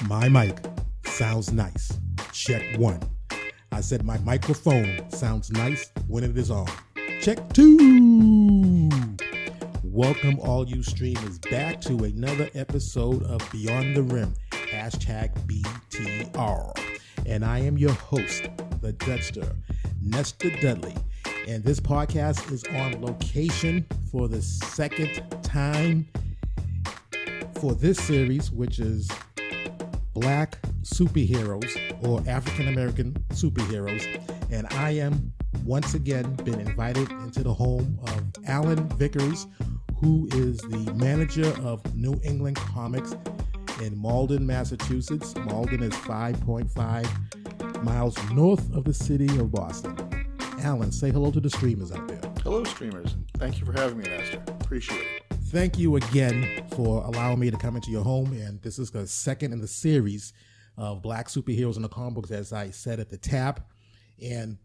My mic sounds nice. Check one. I said my microphone sounds nice when it is on. Check two. Welcome all you streamers back to another episode of Beyond the Rim, hashtag BTR. And I am your host, the Dudster, Nestor Dudley. And this podcast is on location for the second time for this series, which is Black superheroes or African American superheroes. And I am once again been invited into the home of Alan Vickers, who is the manager of New England Comics in Malden, Massachusetts. Malden is 5.5 miles north of the city of Boston. Alan, say hello to the streamers out there. Hello, streamers. Thank you for having me, Nestor. Appreciate it. Thank you again for allowing me to come into your home. And this is the second in the series of Black superheroes in the comic books, as I said at the top. And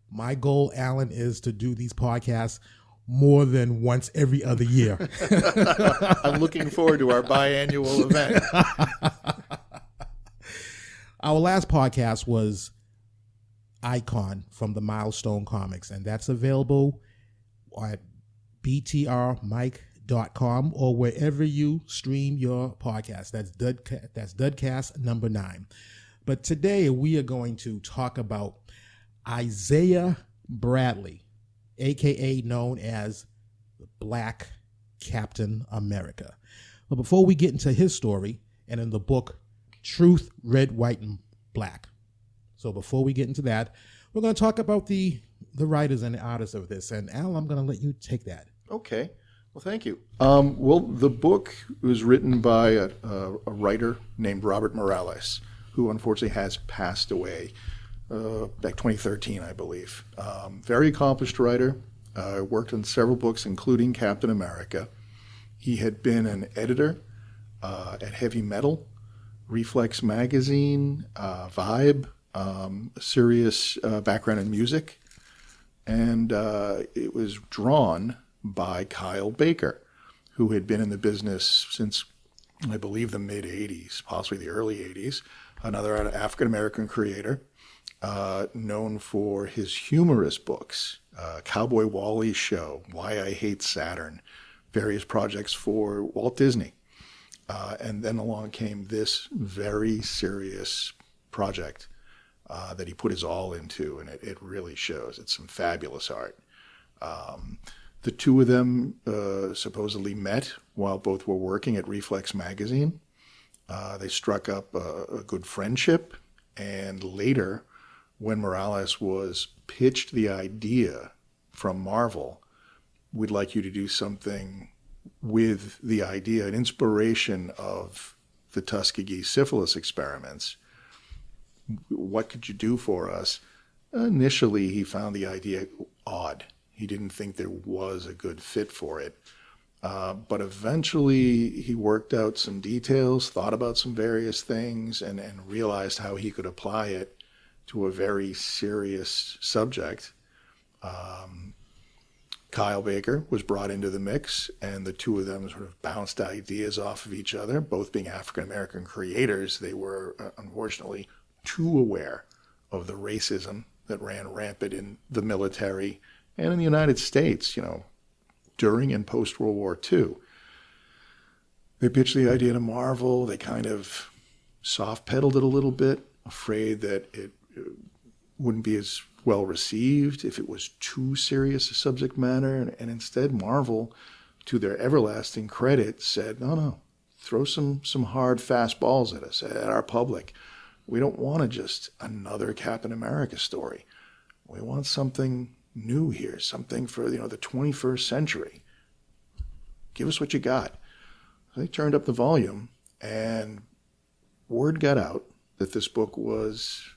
my goal, Alan, is to do these podcasts more than once every other year. I'm looking forward to our biannual event. Our last podcast was Icon from the Milestone Comics, and that's available at btrmike.com or wherever you stream your podcast. That's Dudcast number 9. But today we are going to talk about Isaiah Bradley, aka known as the Black Captain America. But before we get into his story, and in the book Truth, Red, White, and Black. So before we get into that, we're going to talk about the writers and the artists of this. And Al, I'm going to let you take that. Okay. Well, thank you. Well, the book was written by a writer named Robert Morales, who unfortunately has passed away back 2013, I believe. Very accomplished writer. Worked on several books, including Captain America. He had been an editor at Heavy Metal, Reflex Magazine, Vibe, a serious background in music. And it was drawn by Kyle Baker, who had been in the business since, I believe, the mid-'80s, possibly the early '80s. Another African-American creator, known for his humorous books, Cowboy Wally's Show, Why I Hate Saturn, various projects for Walt Disney. And then along came this very serious project that he put his all into, and it really shows. It's some fabulous art. The two of them supposedly met while both were working at Reflex Magazine. They struck up a good friendship, and later, when Morales was pitched the idea from Marvel, we'd like you to do something with the idea, an inspiration of the Tuskegee syphilis experiments. What could you do for us? Initially, he found the idea odd. He didn't think there was a good fit for it. But eventually he worked out some details, thought about some various things, and realized how he could apply it to a very serious subject. Kyle Baker was brought into the mix, and the two of them sort of bounced ideas off of each other. Both being African-American creators, they were unfortunately too aware of the racism that ran rampant in the military and in the United States, during and post-World War II. They pitched the idea to Marvel. They kind of soft-pedaled it a little bit, afraid that it wouldn't be as well received if it was too serious a subject matter. And instead, Marvel, to their everlasting credit, said, no, throw some hard, fast balls at us, at our public. We don't want just another Captain America story. We want something new here, something for the 21st century. Give us what you got. So they turned up the volume, and word got out that this book was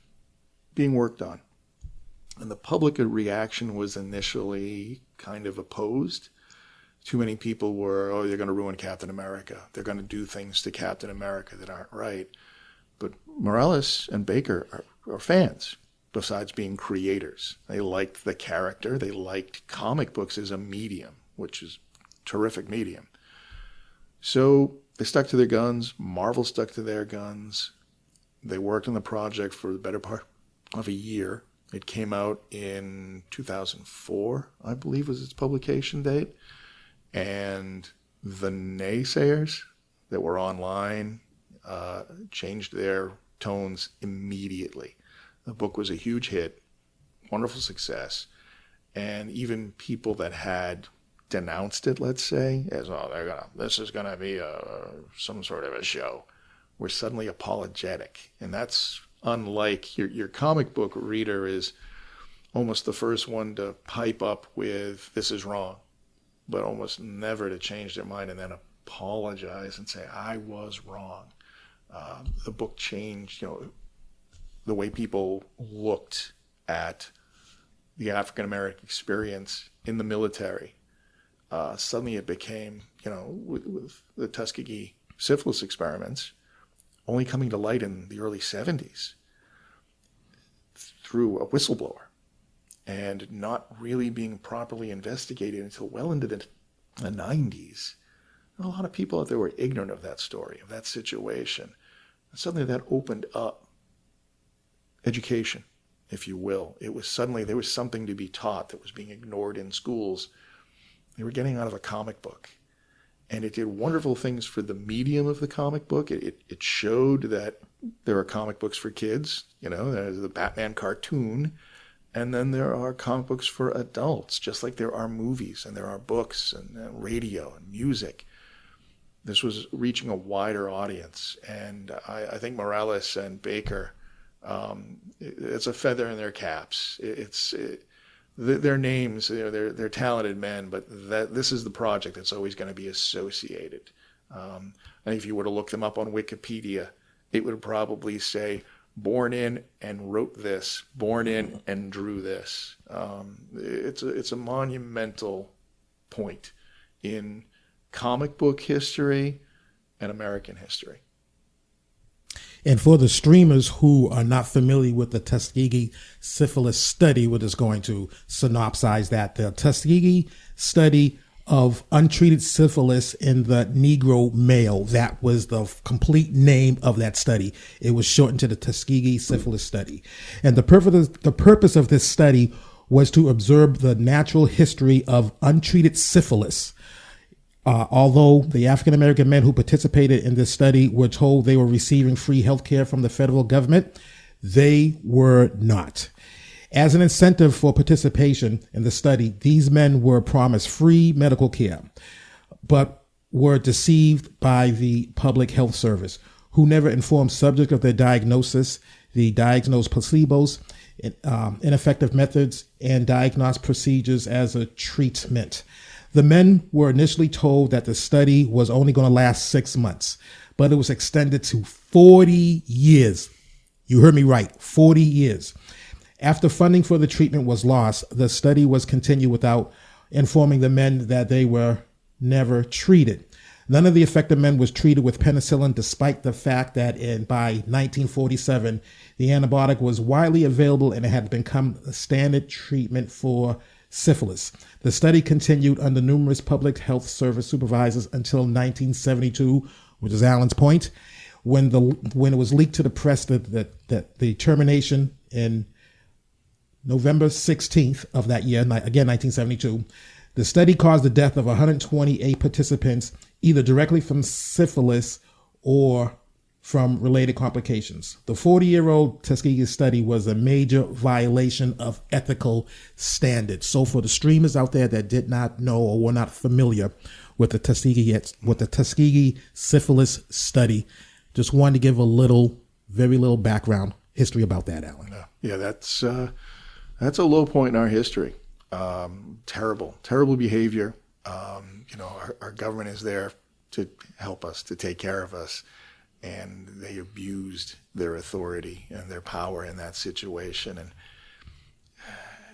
being worked on. And the public reaction was initially kind of opposed. Too many people were, they're going to ruin Captain America. They're going to do things to Captain America that aren't right. But Morales and Baker are fans. Besides being creators, they liked the character. They liked comic books as a medium, which is a terrific medium. So they stuck to their guns. Marvel stuck to their guns. They worked on the project for the better part of a year. It came out in 2004, I believe was its publication date. And the naysayers that were online changed their tones immediately. The book was a huge hit, wonderful success. And even people that had denounced it, let's say, as, oh, this is going to be some sort of a show, were suddenly apologetic. And that's unlike your comic book reader is almost the first one to pipe up with, this is wrong, but almost never to change their mind and then apologize and say, I was wrong. The book changed, the way people looked at the African American experience in the military. Suddenly it became, with the Tuskegee syphilis experiments only coming to light in the early 70s through a whistleblower and not really being properly investigated until well into the 90s. And a lot of people out there were ignorant of that story, of that situation. And suddenly that opened up education, if you will. It was suddenly there was something to be taught that was being ignored in schools. They were getting out of a comic book. And it did wonderful things for the medium of the comic book. It showed that there are comic books for kids. There's the Batman cartoon. And then there are comic books for adults, just like there are movies and there are books and radio and music. This was reaching a wider audience. And I think Morales and Baker, it's a feather in their caps. Their names, they're talented men, but this is the project that's always going to be associated. I think if you were to look them up on Wikipedia, it would probably say, born in and wrote this, born in and drew this. It's a monumental point in comic book history and American history. And for the streamers who are not familiar with the Tuskegee syphilis study, we're just going to synopsize that. The Tuskegee study of untreated syphilis in the Negro male. That was the complete name of that study. It was shortened to the Tuskegee syphilis study. And the purpose of this study was to observe the natural history of untreated syphilis. Although the African-American men who participated in this study were told they were receiving free health care from the federal government, they were not. As an incentive for participation in the study, these men were promised free medical care, but were deceived by the public health service, who never informed subject of their diagnosis, the diagnosed placebos, ineffective methods, and diagnosed procedures as a treatment. The men were initially told that the study was only going to last 6 months, but it was extended to 40 years. You heard me right, 40 years. After funding for the treatment was lost, the study was continued without informing the men that they were never treated. None of the affected men was treated with penicillin, despite the fact that by 1947, the antibiotic was widely available and it had become a standard treatment for syphilis. The study continued under numerous public health service supervisors until 1972, which is Allen's point, when it was leaked to the press that the termination in November 16th of that year, again 1972, the study caused the death of 128 participants, either directly from syphilis or from related complications. The 40-year-old Tuskegee study was a major violation of ethical standards. So for the streamers out there that did not know or were not familiar with the Tuskegee syphilis study, just wanted to give very little background history about that, Alan. Yeah, that's a low point in our history. Terrible behavior. Our government is there to help us, to take care of us. And they abused their authority and their power in that situation. And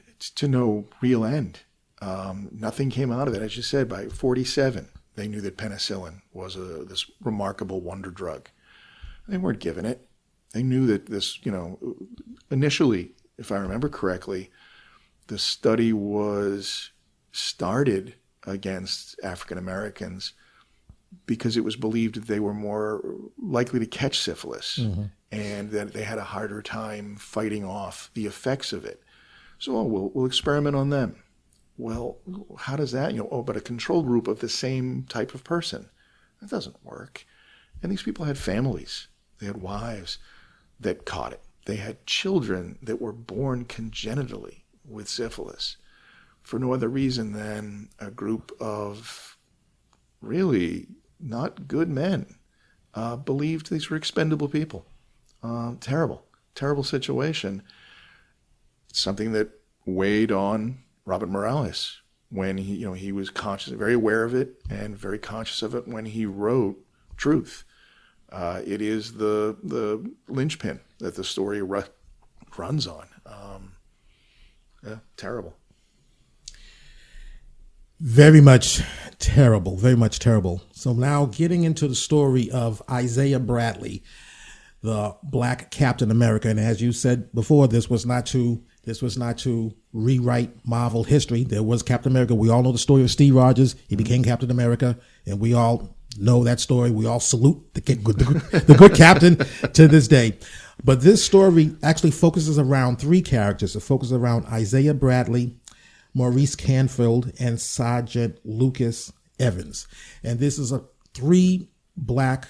it's to no real end. Nothing came out of it. As you said, by 47, they knew that penicillin was this remarkable wonder drug. They weren't given it. They knew that this, initially, if I remember correctly, the study was started against African Americans because it was believed that they were more likely to catch syphilis and that they had a harder time fighting off the effects of it. So we'll experiment on them. Well, how does that, but a control group of the same type of person. That doesn't work. And these people had families. They had wives that caught it. They had children that were born congenitally with syphilis for no other reason than a group of really not good men believed these were expendable people. Terrible situation. It's something that weighed on Robert Morales when he was conscious, very aware of it, and very conscious of it when he wrote Truth. It is the linchpin that the story runs on. Terrible. Very much terrible. Very much terrible. So now getting into the story of Isaiah Bradley, the Black Captain America, and as you said before, this was not to rewrite Marvel history. There was Captain America. We all know the story of Steve Rogers. He became Captain America, and we all know that story. We all salute the good captain to this day. But this story actually focuses around three characters. It focuses around Isaiah Bradley, Maurice Canfield, and Sergeant Lucas Evans. And this is three black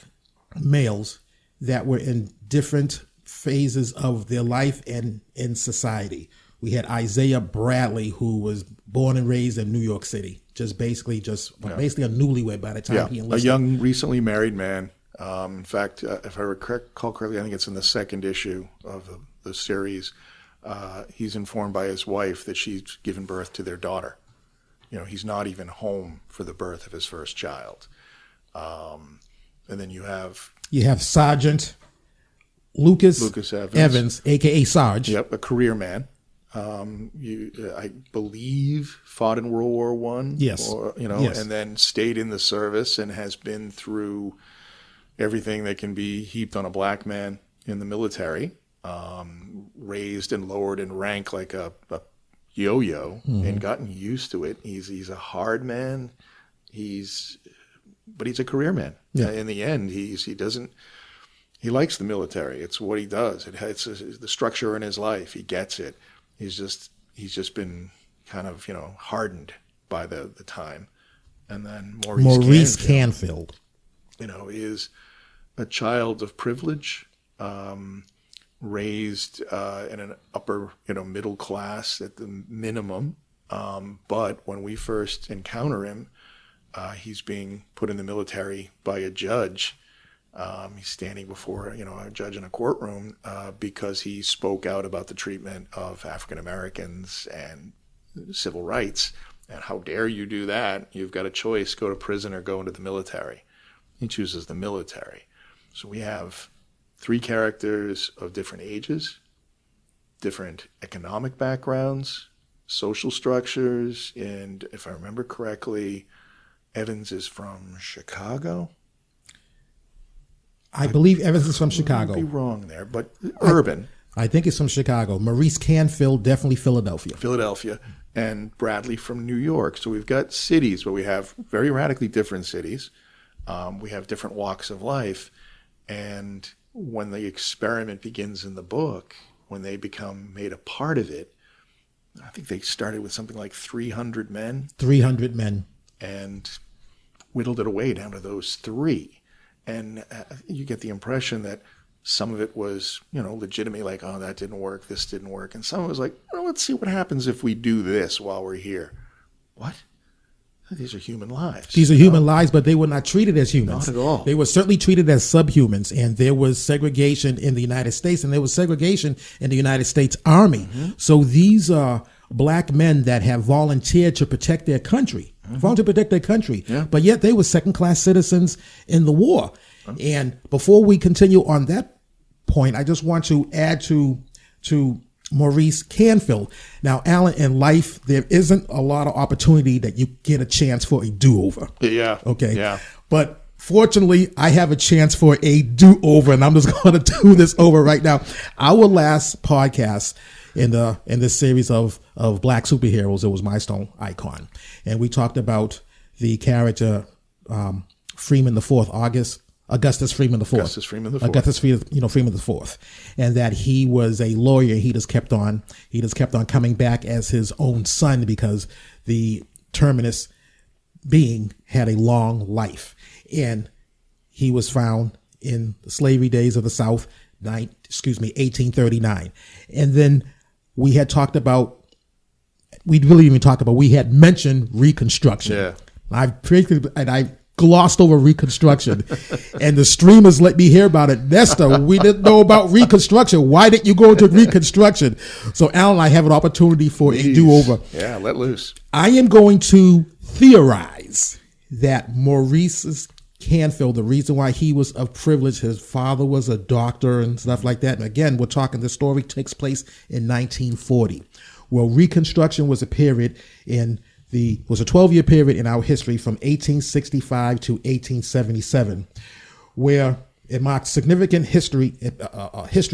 males that were in different phases of their life and in society. We had Isaiah Bradley, who was born and raised in New York City, basically a newlywed by the time he enlisted. A young, recently married man. In fact, if I recall correctly, I think it's in the second issue of the series. He's informed by his wife that she's given birth to their daughter. He's not even home for the birth of his first child. And then you have Sergeant Lucas Evans, a.k.a. Sarge. Yep, a career man. I believe fought in World War I. Yes. Yes. And then stayed in the service and has been through everything that can be heaped on a black man in the military. Raised and lowered in rank like a yo-yo and gotten used to it. He's a hard man. But he's a career man. Yeah. In the end, he likes the military. It's what he does. It's the structure in his life. He gets it. He's just been kind of, hardened by the time. And then Maurice Canfield, is a child of privilege, raised in an upper, middle class at the minimum. But when we first encounter him, he's being put in the military by a judge. He's standing before, a judge in a courtroom because he spoke out about the treatment of African Americans and civil rights. And how dare you do that? You've got a choice: go to prison or go into the military. He chooses the military. So we have three characters of different ages, different economic backgrounds, social structures, and if I remember correctly, Evans is from Chicago. I believe Evans is from Chicago. I might be wrong there, but urban. I think it's from Chicago. Maurice Canfield, definitely Philadelphia. And Bradley from New York. So we've got cities, but we have very radically different cities. We have different walks of life. And when the experiment begins in the book, when they become made a part of it, I think they started with something like 300 men. 300 men. And whittled it away down to those three. And you get the impression that some of it was, legitimately like, oh, that didn't work, this didn't work. And some of it was like, well, let's see what happens if we do this while we're here. What? These are human lives. These are human lives, but they were not treated as humans. Not at all. They were certainly treated as subhumans. And there was segregation in the United States, and there was segregation in the United States Army. Mm-hmm. So these are black men that have volunteered to protect their country. Yeah. But yet they were second-class citizens in the war. And before we continue on that point, I just want to add to Maurice Canfield. Now, Alan, in life, there isn't a lot of opportunity that you get a chance for a do-over. Yeah. Okay. Yeah. But fortunately, I have a chance for a do-over, and I'm just going to do this over right now. Our last podcast in this series of black superheroes, it was My Stone Icon, and we talked about the character Freeman IV, Augustus Freeman IV. Augustus Freeman IV. Freeman IV, and that he was a lawyer. He just kept on coming back as his own son because the terminus being had a long life, and he was found in the slavery days of the South, 1839, and then we had mentioned Reconstruction. Yeah. I glossed over Reconstruction, and the streamers let me hear about it. Nesta, we didn't know about Reconstruction. Why didn't you go into Reconstruction? So, Alan, I have an opportunity for a do-over. Yeah, let loose. I am going to theorize that Maurice Canfield, the reason why he was of privilege, his father was a doctor and stuff like that. And again, we're talking, the story takes place in 1940. Well, Reconstruction was a 12-year period in our history from 1865 to 1877, where it marked significant history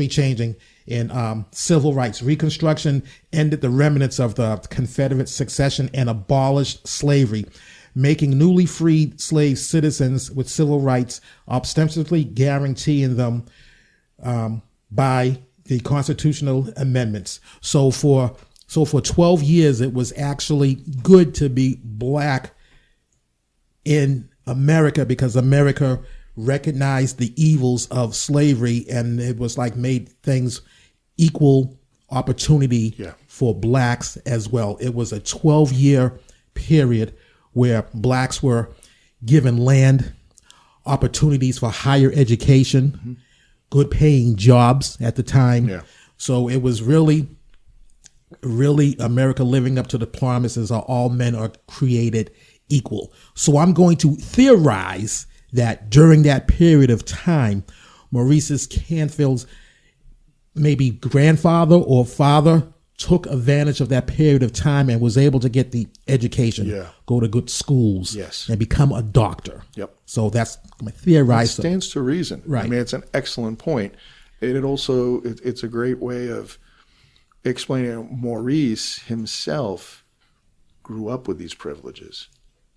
changing in civil rights. Reconstruction ended the remnants of the Confederate succession and abolished slavery, making newly freed slave citizens with civil rights, ostensibly guaranteeing them by the constitutional amendments. So for 12 years, it was actually good to be black in America because America recognized the evils of slavery, and it was like made things equal opportunity for blacks as well. It was a 12-year period where blacks were given land, opportunities for higher education, good paying jobs at the time. Yeah. So it was really America living up to the promises of all men are created equal. So I'm going to theorize that during that period of time, Maurice Canfield's maybe grandfather or father took advantage of that period of time and was able to get the education, go to good schools, and become a doctor. Yep. So that's my theorized. It stands to reason. Right. I mean, it's an excellent point. It's a great way of explaining Maurice himself grew up with these privileges.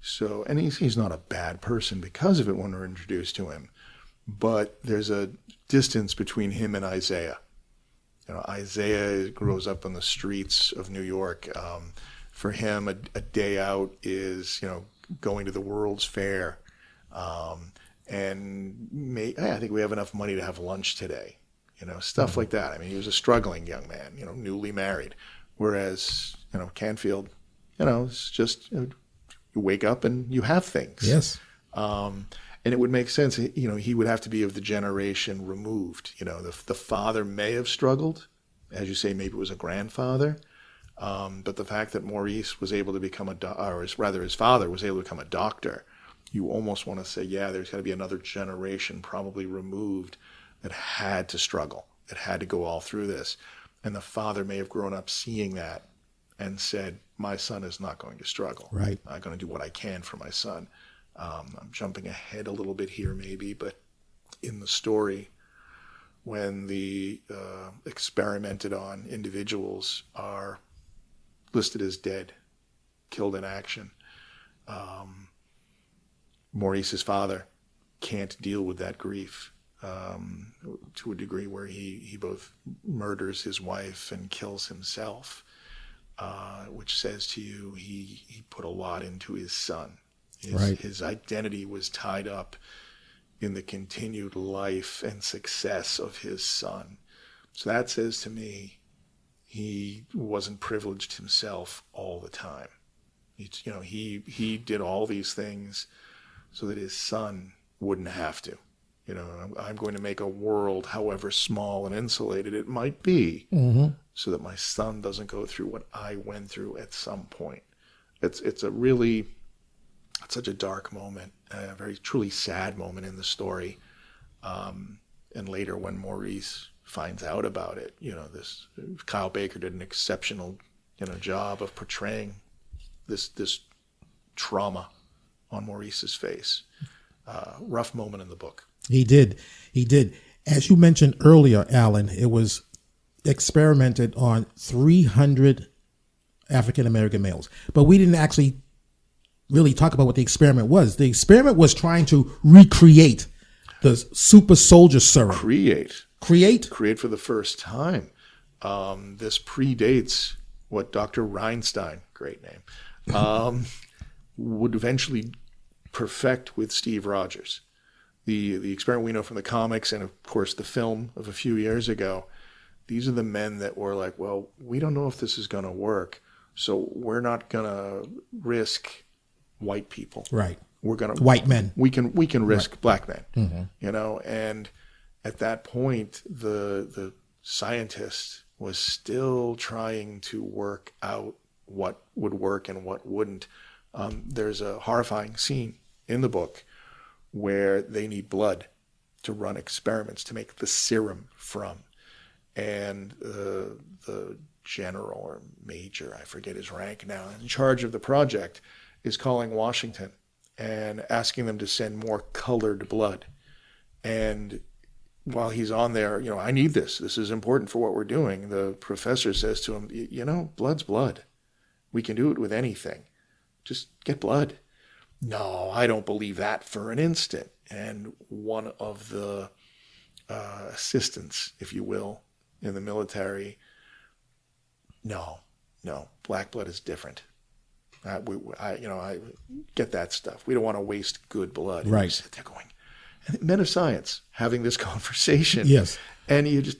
So, and he's not a bad person because of it when we're introduced to him. But there's a distance between him and Isaiah. Isaiah grows up on the streets of New York. For him, a day out is, going to the World's Fair. And I think we have enough money to have lunch today. Stuff like that. I mean, he was a struggling young man, newly married. Whereas, Canfield, it's just, you wake up and you have things. Yes. And it would make sense, he would have to be of the generation removed. The father may have struggled. As you say, maybe it was a grandfather. But the fact that Maurice was able to become his father was able to become a doctor, you almost want to say, there's got to be another generation probably removed that had to struggle, that had to go all through this. And the father may have grown up seeing that and said, my son is not going to struggle. Right. I'm going to do what I can for my son. I'm jumping ahead a little bit here maybe, but in the story, when the experimented on individuals are listed as dead, killed in action, Maurice's father can't deal with that grief. To a degree where he both murders his wife and kills himself, which says to you he put a lot into his son. His identity was tied up in the continued life and success of his son. So that says to me he wasn't privileged himself all the time. He did all these things so that his son wouldn't have to. I'm going to make a world, however small and insulated it might be, so that my son doesn't go through what I went through at some point. It's such a dark moment, a very truly sad moment in the story. And later when Maurice finds out about it, Kyle Baker did an exceptional, job of portraying this trauma on Maurice's face. Rough moment in the book. He did. As you mentioned earlier, Alan, it was experimented on 300 African-American males. But we didn't actually really talk about what the experiment was. The experiment was trying to recreate the super soldier serum. Create for the first time. This predates what Dr. Reinstein, great name, would eventually perfect with Steve Rogers. The experiment we know from the comics and, of course, the film of a few years ago. These are the men that were like, well, we don't know if this is going to work, so we're not going to risk white people. Right. We're going to white men. We can risk right. black men. Mm-hmm. You know, and at that point, the scientist was still trying to work out what would work and what wouldn't. There's a horrifying scene in the book where they need blood to run experiments to make the serum from. And the general or major, I forget his rank now, in charge of the project is calling Washington and asking them to send more colored blood. And while he's on there, you know, I need this. This is important for what we're doing. The professor says to him, you know, blood's blood. We can do it with anything. Just get blood. No, I don't believe that for an instant. And one of the assistants, if you will, in the military, no, black blood is different. I get that stuff. We don't want to waste good blood. Right. And you sit there going, and men of science having this conversation. Yes. And you just,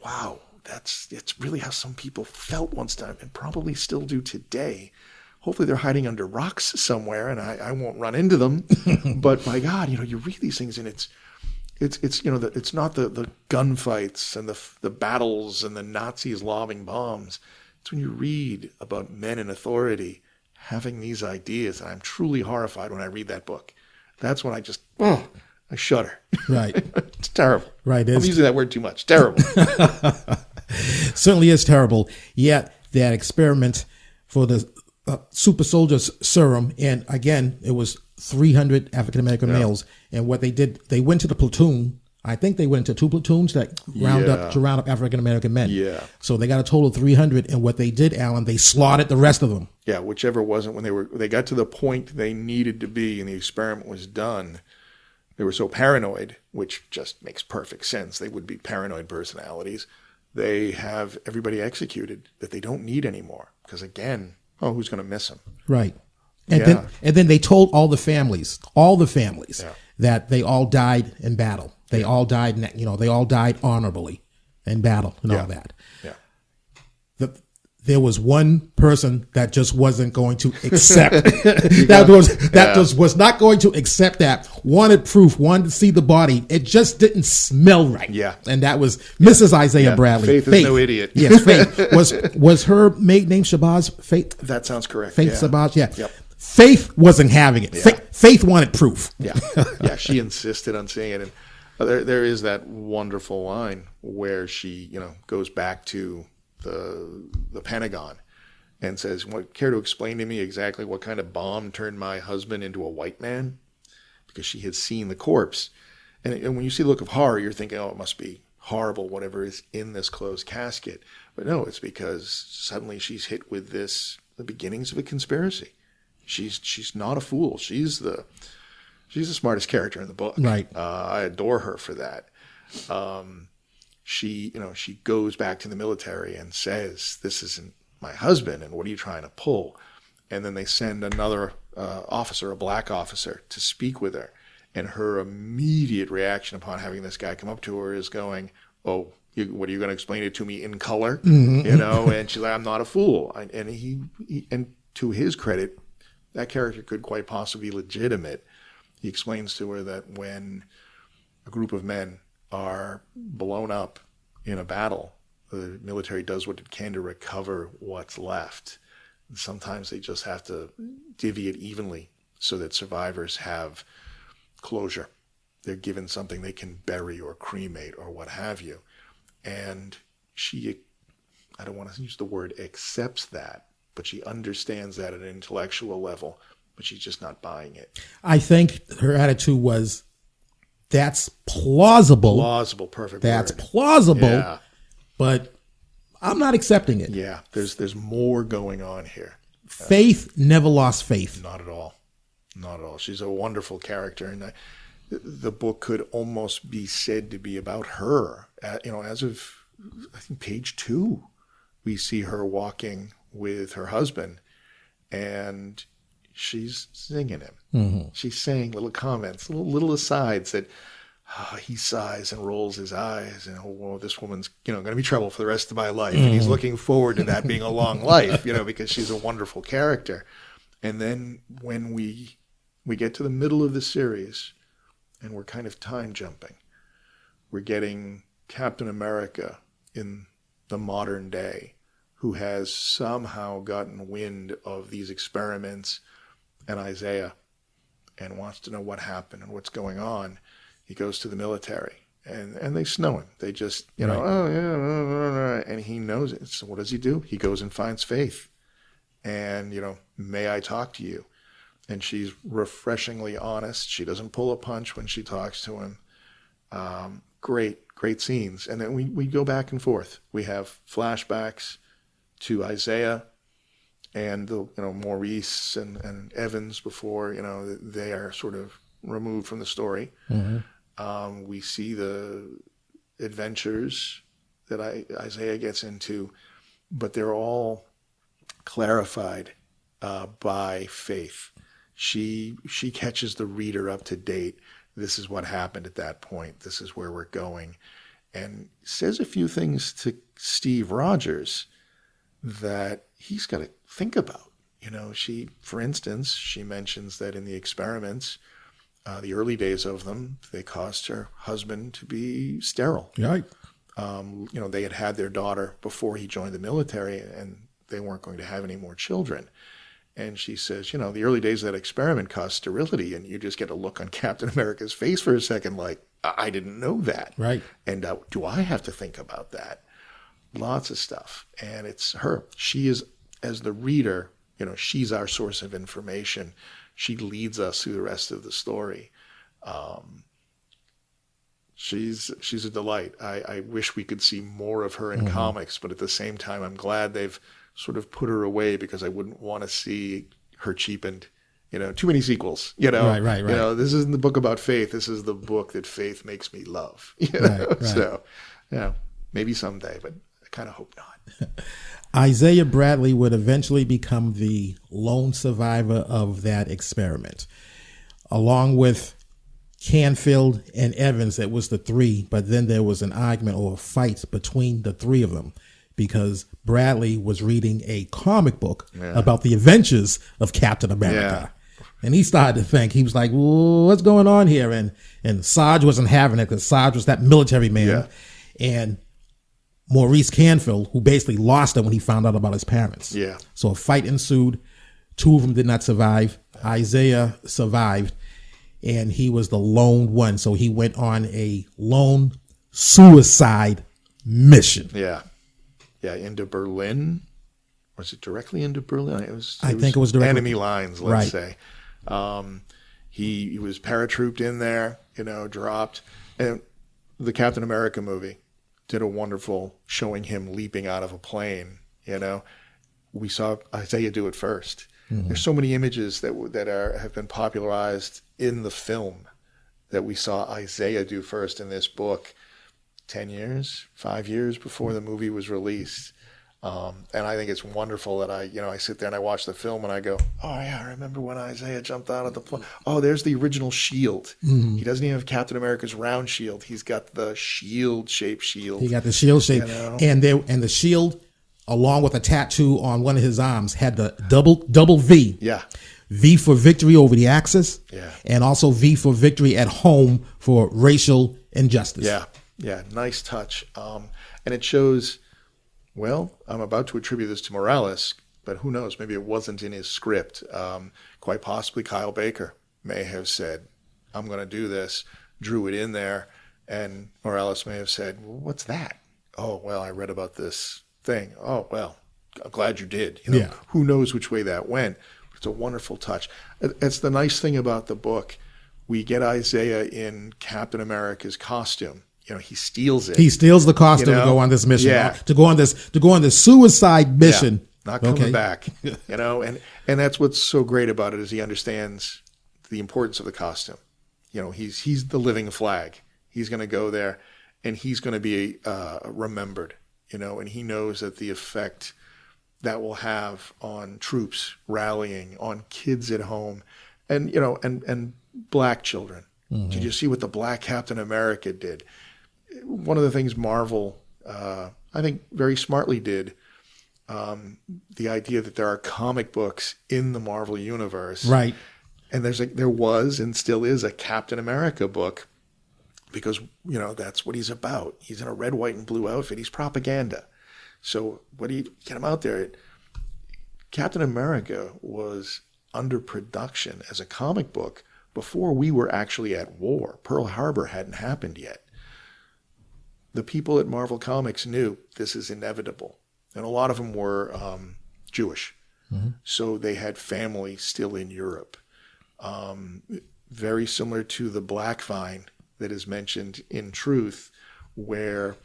wow, it's really how some people felt once time and probably still do today. Hopefully they're hiding under rocks somewhere and I won't run into them. But my God, you know, you read these things and it's you know, it's not the gunfights and the battles and the Nazis lobbing bombs. It's when you read about men in authority having these ideas. And I'm truly horrified when I read that book. That's when I just, I shudder. Right. It's terrible. Right. I'm using that word too much. Terrible. Certainly is terrible. Yet that experiment for the super soldiers serum, and again, it was 300 African-American males. And what they did, they went to the platoon. I think they went into 2 platoons that round up African-American men. Yeah. So they got a total of 300. And what they did, Alan, they slaughtered the rest of them. Yeah, whichever wasn't when they got to the point they needed to be and the experiment was done. They were so paranoid, which just makes perfect sense. They would be paranoid personalities. They have everybody executed that they don't need anymore. Because again, who's going to miss them? Right. And then they told all the families that they all died in battle. They all died, they all died honorably in battle and all that. Yeah. There was one person that just wasn't going to accept just was not going to accept that. Wanted proof, wanted to see the body. It just didn't smell right. Yeah. And that was Mrs. Isaiah Bradley. Faith is no idiot. Yes, Faith. Was her maiden name Shabazz? Faith? That sounds correct. Faith Shabazz, yeah. Yep. Faith wasn't having it. Yeah. Faith wanted proof. Yeah. Yeah, she insisted on seeing it. And there is that wonderful line where she, goes back to the Pentagon and says, care to explain to me exactly what kind of bomb turned my husband into a white man? Because she had seen the corpse. And when you see the look of horror, you're thinking, it must be horrible, whatever is in this closed casket. But no, it's because suddenly she's hit with the beginnings of a conspiracy. She's not a fool. She's the smartest character in the book. Right. I adore her for that. She goes back to the military and says, this isn't my husband, and what are you trying to pull? And then they send another officer, a black officer, to speak with her. And her immediate reaction upon having this guy come up to her is going, what are you going to explain it to me in color? Mm-hmm. And she's like, I'm not a fool. And he to his credit, that character could quite possibly be legitimate. He explains to her that when a group of men are blown up in a battle, the military does what it can to recover what's left. And sometimes they just have to divvy it evenly so that survivors have closure. They're given something they can bury or cremate or what have you. And she, I don't want to use the word accepts that, but she understands that at an intellectual level, but she's just not buying it. I think her attitude was, that's plausible. Plausible, perfect That's word. Plausible, but I'm not accepting it. Yeah, there's more going on here. Faith never lost faith. Not at all. Not at all. She's a wonderful character, and the book could almost be said to be about her. As of, I think, page 2, we see her walking with her husband, and she's singing him. Mm-hmm. She's saying little comments, little asides that he sighs and rolls his eyes, and this woman's going to be trouble for the rest of my life, and he's looking forward to that being a long life, because she's a wonderful character. And then when we get to the middle of the series, and we're kind of time jumping, we're getting Captain America in the modern day, who has somehow gotten wind of these experiments and Isaiah and wants to know what happened and what's going on. He goes to the military, and they snow him. They just, right. Oh, yeah, and he knows it. So what does he do? He goes and finds Faith. And, may I talk to you? And she's refreshingly honest. She doesn't pull a punch when she talks to him. Great scenes. And then we go back and forth. We have flashbacks to Isaiah and Maurice and Evans before, they are sort of removed from the story. Mm-hmm. We see the adventures that Isaiah gets into, but they're all clarified by Faith. She catches the reader up to date. This is what happened at that point. This is where we're going. And says a few things to Steve Rogers that he's got to think about. For instance, she mentions that in the experiments, the early days of them, they caused her husband to be sterile. Right. They had their daughter before he joined the military, and they weren't going to have any more children. And she says, the early days of that experiment caused sterility, and you just get a look on Captain America's face for a second like, I didn't know that. Right. And do I have to think about that? Lots of stuff. And it's her. She is, as the reader, she's our source of information. She leads us through the rest of the story. She's a delight. I wish we could see more of her in comics, but at the same time, I'm glad they've sort of put her away because I wouldn't want to see her cheapened. Too many sequels. Right. This isn't the book about Faith. This is the book that Faith makes me love. Right. So, maybe someday, but I kind of hope not. Isaiah Bradley would eventually become the lone survivor of that experiment, along with Canfield and Evans. It was the three, but then there was an argument or a fight between the three of them because Bradley was reading a comic book about the adventures of Captain America. Yeah. And he started to think, he was like, well, what's going on here? And Sarge wasn't having it because Sarge was that military man. Yeah. And Maurice Canfield, who basically lost it when he found out about his parents. Yeah. So a fight ensued. Two of them did not survive. Isaiah survived, and he was the lone one. So he went on a lone suicide mission. Yeah. Yeah, into Berlin. Was it directly into Berlin? I think it was directly. Enemy lines, let's say. He was paratrooped in there, dropped. And the Captain America movie did a wonderful showing him leaping out of a plane. We saw Isaiah do it first. Mm-hmm. There's so many images that have been popularized in the film that we saw Isaiah do first in this book 5 years before the movie was released. And I think it's wonderful that I sit there and I watch the film and I go, oh yeah, I remember when Isaiah jumped out of the plane. Oh, there's the original shield. Mm-hmm. He doesn't even have Captain America's round shield. He's got the shield-shaped shield. He got the shield shape, and the shield, along with a tattoo on one of his arms, had the double V. Yeah. V for victory over the Axis. Yeah. And also V for victory at home for racial injustice. Yeah. Yeah. Nice touch. And it shows. Well, I'm about to attribute this to Morales, but who knows? Maybe it wasn't in his script. Quite possibly Kyle Baker may have said, I'm going to do this, drew it in there, and Morales may have said, well, what's that? Oh, well, I read about this thing. Oh, well, I'm glad you did. Who knows which way that went? It's a wonderful touch. It's the nice thing about the book. We get Isaiah in Captain America's costume. He steals it. He steals the costume to go on this mission. Yeah. To go on this suicide mission not coming back. And that's what's so great about it is he understands the importance of the costume. He's the living flag. He's going to go there, and he's going to be remembered. And he knows that the effect that will have on troops rallying, on kids at home, and and black children. Mm-hmm. Did you see what the Black Captain America did? One of the things Marvel, I think, very smartly did, the idea that there are comic books in the Marvel universe, right? And there was and still is a Captain America book, because that's what he's about. He's in a red, white, and blue outfit. He's propaganda. So what do you get him out there? Captain America was under production as a comic book before we were actually at war. Pearl Harbor hadn't happened yet. The people at Marvel Comics knew this is inevitable. And a lot of them were Jewish. Mm-hmm. So they had family still in Europe. Very similar to the Black Vine that is mentioned in Truth, where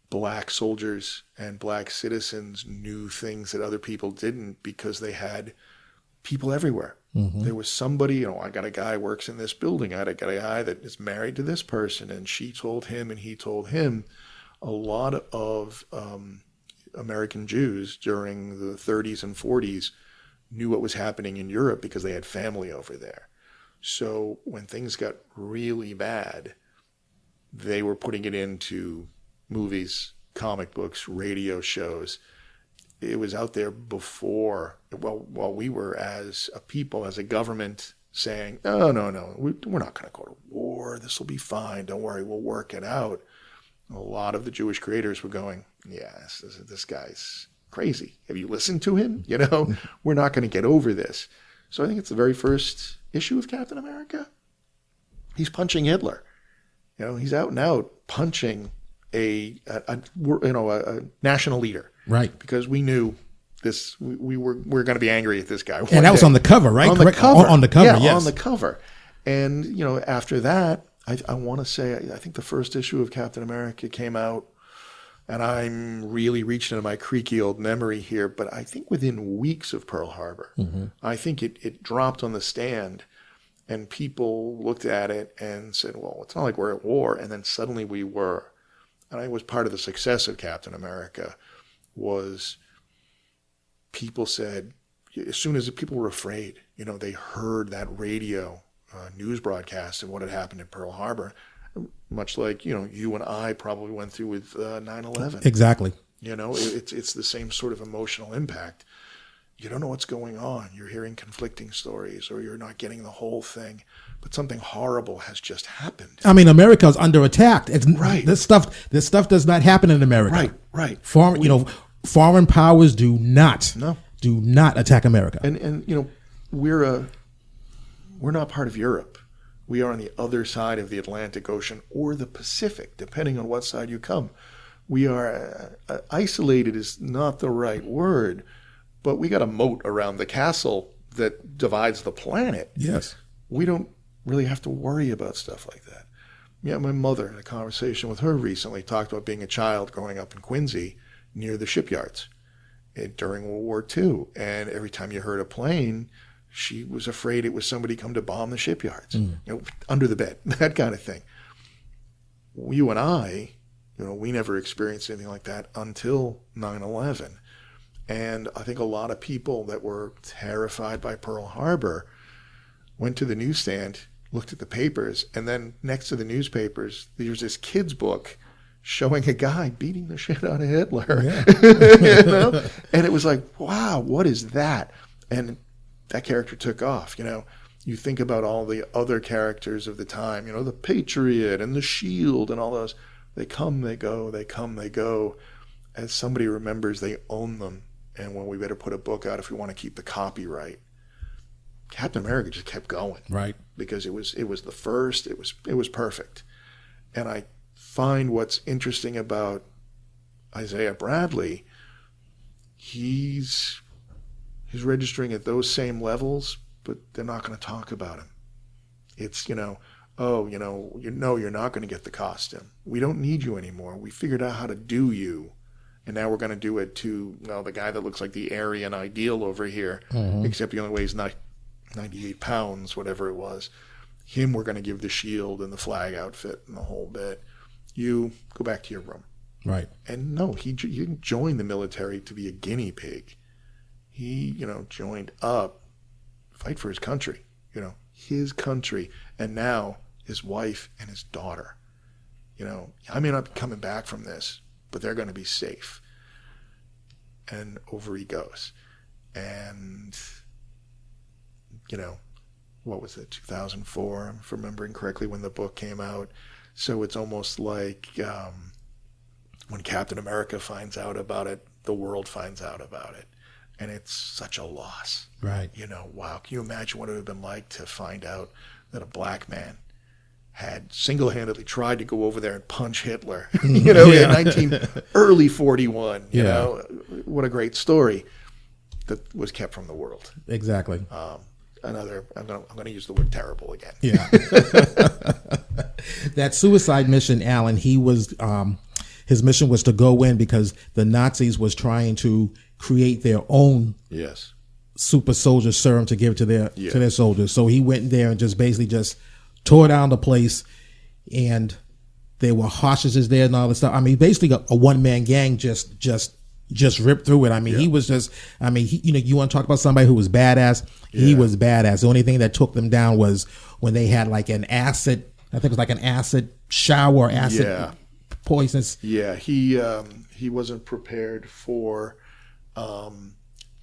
black soldiers and black citizens knew things that other people didn't because they had people everywhere. Mm-hmm. There was somebody, I got a guy who works in this building. I got a guy that is married to this person, and she told him and he told him. A lot of American Jews during the 30s and 40s knew what was happening in Europe because they had family over there. So when things got really bad, they were putting it into movies, comic books, radio shows. It was out there before, while we were as a people, as a government, saying, no, we're not going to go to war. This will be fine. Don't worry, we'll work it out. A lot of the Jewish creators were going, yes, this guy's crazy. Have you listened to him? We're not going to get over this. So I think it's the very first issue of Captain America. He's punching Hitler. He's out and out punching a national leader. Right. Because we knew this, we were going to be angry at this guy. And that was on the cover, right? On the cover. On the cover, yes. On the cover. And, after that, I want to say, I think the first issue of Captain America came out, and I'm really reaching into my creaky old memory here, but I think within weeks of Pearl Harbor. Mm-hmm. I think it dropped on the stand, and people looked at it and said, well, it's not like we're at war. And then suddenly we were. And I was part of the success of Captain America was people said, as soon as people were afraid, they heard that radio news broadcast of what had happened at Pearl Harbor, much like, you and I probably went through with 9/11. Exactly. It's the same sort of emotional impact. You don't know what's going on. You're hearing conflicting stories, or you're not getting the whole thing, but something horrible has just happened. I mean, America's under attack. It's right. This stuff does not happen in America. Right. Foreign powers do not attack America. And we're not part of Europe. We are on the other side of the Atlantic Ocean or the Pacific, depending on what side you come. We are isolated is not the right word, but we got a moat around the castle that divides the planet. Yes. We don't really have to worry about stuff like that. Yeah, my mother, in a conversation with her recently, talked about being a child growing up in Quincy near the shipyards during World War II. And every time you heard a plane, she was afraid it was somebody come to bomb the shipyards, under the bed, that kind of thing. You and I, we never experienced anything like that until 9/11. And I think a lot of people that were terrified by Pearl Harbor went to the newsstand, looked at the papers, and then next to the newspapers, there's this kid's book showing a guy beating the shit out of Hitler. Yeah. And it was like, wow, what is that? And that character took off. You think about all the other characters of the time, the Patriot and the Shield and all those. They come, they go, they come, they go. As somebody remembers, they own them. And when we better put a book out if we want to keep the copyright. Captain America just kept going. Right. Because it was the first, it was perfect. And I find what's interesting about Isaiah Bradley, he's registering at those same levels, but they're not going to talk about him. It's, you're not going to get the costume. We don't need you anymore. We figured out how to do you, And now we're going to do it to the guy that looks like the Aryan ideal over here, except he only weighs 98 pounds, whatever it was. Him, we're going to give the shield and the flag outfit and the whole bit. You go back to your room. Right. And no, he didn't join the military to be a guinea pig. He, joined up, fight for his country, his country. And now his wife and his daughter. I may not be coming back from this, but they're going to be safe. And over he goes. And, what was it, 2004, if I'm remembering correctly, when the book came out. So it's almost like when Captain America finds out about it, the world finds out about it. And it's such a loss. Right. Wow. Can you imagine what it would have been like to find out that a black man had single-handedly tried to go over there and punch Hitler, in early 41, you know, what a great story that was kept from the world. Exactly. I'm going to use the word terrible again. Yeah. That suicide mission, Alan, his mission was to go in because the Nazis was trying to create their own super soldier serum to give to their soldiers. So he went in there and just basically tore down the place, and there were hostages there and all this stuff. I mean, basically a one-man gang just ripped through it. I mean, he was you want to talk about somebody who was badass? Yeah. He was badass. The only thing that took them down was when they had like an acid, I think it was like an acid shower, acid poisons. Yeah, he wasn't prepared for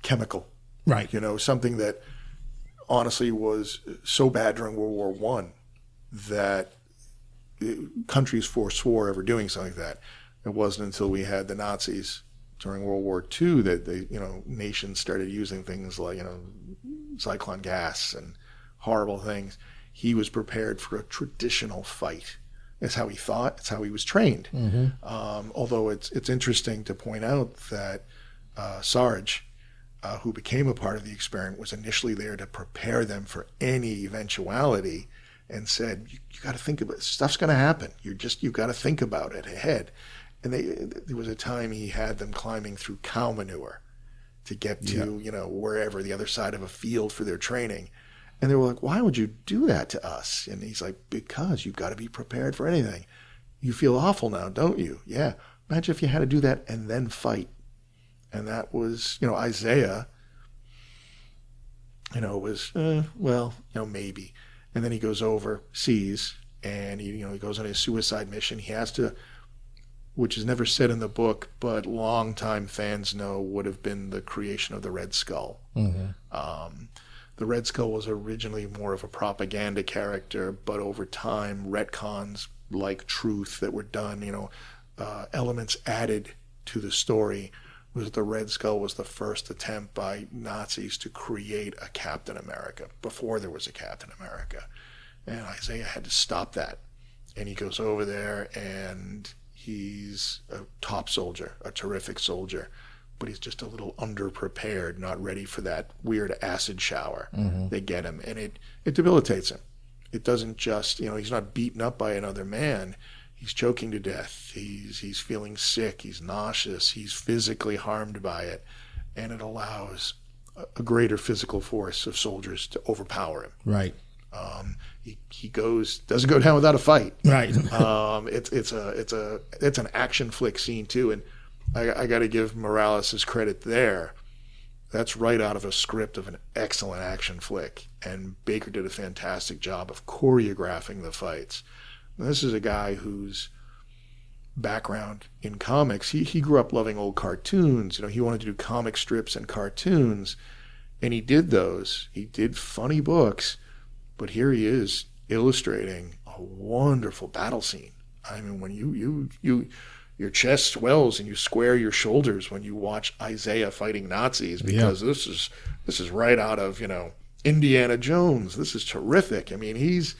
chemical. Right. Something that honestly was so bad during World War One that countries forswore ever doing something like that. It wasn't until we had the Nazis during World War II that they, nations started using things like, Zyklon gas and horrible things. He was prepared for a traditional fight. That's how he thought. It's how he was trained. Mm-hmm. Although it's interesting to point out that Sarge, who became a part of the experiment, was initially there to prepare them for any eventuality, and said, "You got to think about it. Stuff's going to happen. You've got to think about it ahead." And there was a time he had them climbing through cow manure to get to wherever, the other side of a field for their training. And they were like, "Why would you do that to us?" And he's like, "Because you've got to be prepared for anything. You feel awful now, don't you? Yeah. Imagine if you had to do that and then fight." And that was, Isaiah, was, maybe. And then he goes overseas and he goes on his suicide mission. He has to, which is never said in the book, but longtime fans know would have been the creation of the Red Skull. Mm-hmm. The Red Skull was originally more of a propaganda character, but over time, retcons like Truth that were done, elements added to the story, was the Red Skull was the first attempt by Nazis to create a Captain America before there was a Captain America. And Isaiah had to stop that. And he goes over there and he's a top soldier, a terrific soldier, but he's just a little underprepared, not ready for that weird acid shower. Mm-hmm. They get him, and it debilitates him. It doesn't just, he's not beaten up by another man. He's choking to death. He's feeling sick. He's nauseous. He's physically harmed by it. And it allows a greater physical force of soldiers to overpower him. Right. He doesn't go down without a fight. Right. It's an action flick scene too. And I got to give Morales his credit there. That's right out of a script of an excellent action flick. And Baker did a fantastic job of choreographing the fights. Now, this is a guy whose background in comics, he grew up loving old cartoons. He wanted to do comic strips and cartoons, and he did those. He did funny books, but here he is illustrating a wonderful battle scene. I mean, when your chest swells and you square your shoulders when you watch Isaiah fighting Nazis, because this is right out of Indiana Jones. This is terrific. I mean, he's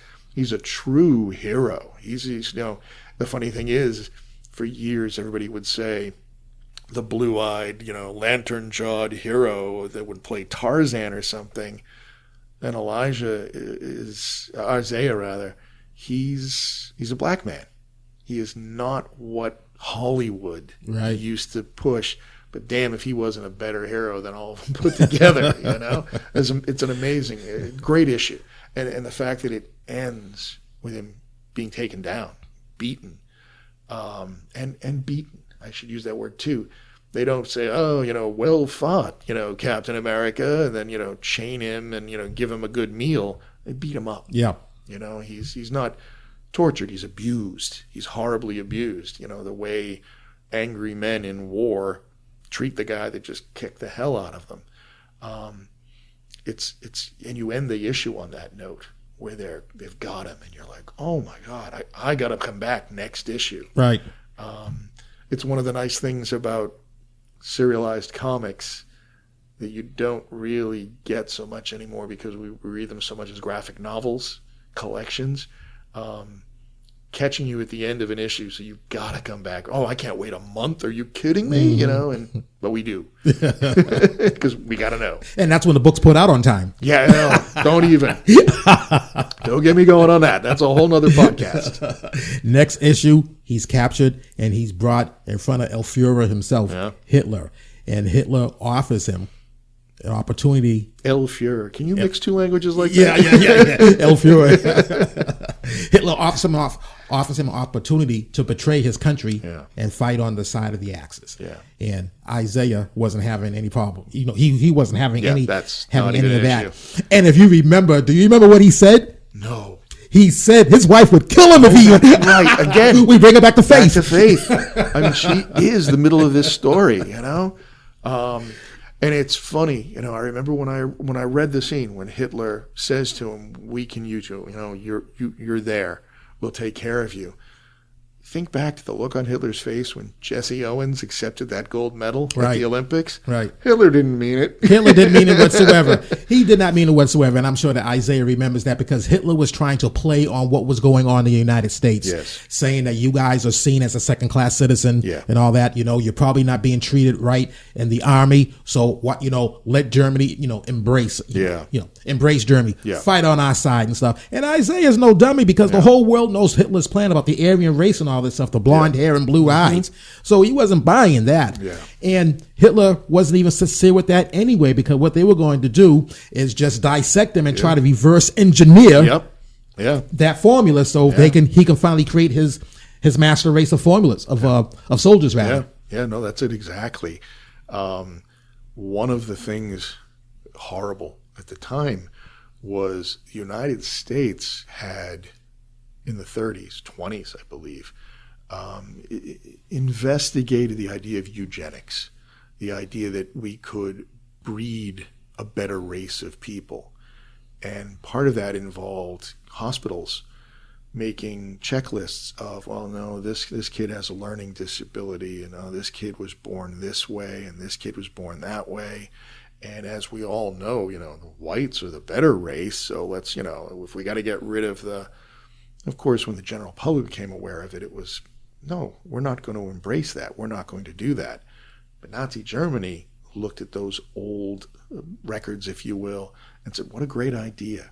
a true hero. He's the funny thing is, for years everybody would say the blue-eyed, lantern-jawed hero that would play Tarzan or something. And Isaiah, he's a black man. He is not what Hollywood Right. used to push. But damn, if he wasn't a better hero than all of them put together, you know? It's an amazing, great issue. And the fact that it ends with him being taken down, beaten, and beaten. I should use that word too. They don't say, oh, you know, well fought, you know, Captain America, and then, you know, chain him and, you know, give him a good meal. They beat him up. Yeah. You know, he's not tortured. He's abused. He's horribly abused. You know, the way angry men in war treat the guy that just kicked the hell out of them. And you end the issue on that note where they've got him, and you're like, oh my God, I got to come back next issue. Right. It's one of the nice things about serialized comics that you don't really get so much anymore because we read them so much as graphic novels, collections. Catching you at the end of an issue, so you gotta come back. Oh, I can't wait a month. Are you kidding me? You know, but we do because we gotta know. And that's when the book's put out on time. Yeah, no, don't even. Don't get me going on that. That's a whole nother podcast. Next issue, he's captured and he's brought in front of El Fuhrer himself, Hitler, and Hitler offers him an opportunity. El Fuhrer. Can you mix two languages like that? Yeah. El Fuhrer. Hitler offers him an opportunity to betray his country and fight on the side of the Axis. Yeah. And Isaiah wasn't having any problem. You know, he wasn't having any of that. And if you remember, do you remember what he said? No. He said his wife would kill him if he right. Again, we bring her back to faith. Back to faith. I mean, she is the middle of this story, you know? And it's funny, you know, I remember when I read the scene when Hitler says to him, we can use you, you know, you're there. We'll take care of you. Think back to the look on Hitler's face when Jesse Owens accepted that gold medal at the Olympics. Right. Hitler didn't mean it. Hitler didn't mean it whatsoever. He did not mean it whatsoever. And I'm sure that Isaiah remembers that because Hitler was trying to play on what was going on in the United States. Yes. Saying that you guys are seen as a second-class citizen and all that. You know, you're probably not being treated right in the army. So what, you know, let Germany, you know, embrace Germany. Yeah. Fight on our side and stuff. And Isaiah's no dummy because the whole world knows Hitler's plan about the Aryan race and all this stuff, the blonde hair and blue eyes. So he wasn't buying that. Yeah. And Hitler wasn't even sincere with that anyway, because what they were going to do is just dissect them and try to reverse engineer that formula so he can finally create his master race of formulas of soldiers rather. Yeah, no, that's it exactly. One of the things horrible at the time was the United States had, in the 30s, 20s, I believe, investigated the idea of eugenics, the idea that we could breed a better race of people. And part of that involved hospitals making checklists of, well, no, this kid has a learning disability, and this kid was born this way, and this kid was born that way. And as we all know, you know, the whites are the better race, so let's, you know, if we got to get rid of of course, when the general public became aware of it, it was, no, we're not going to embrace that. We're not going to do that. But Nazi Germany looked at those old records, if you will, and said, what a great idea.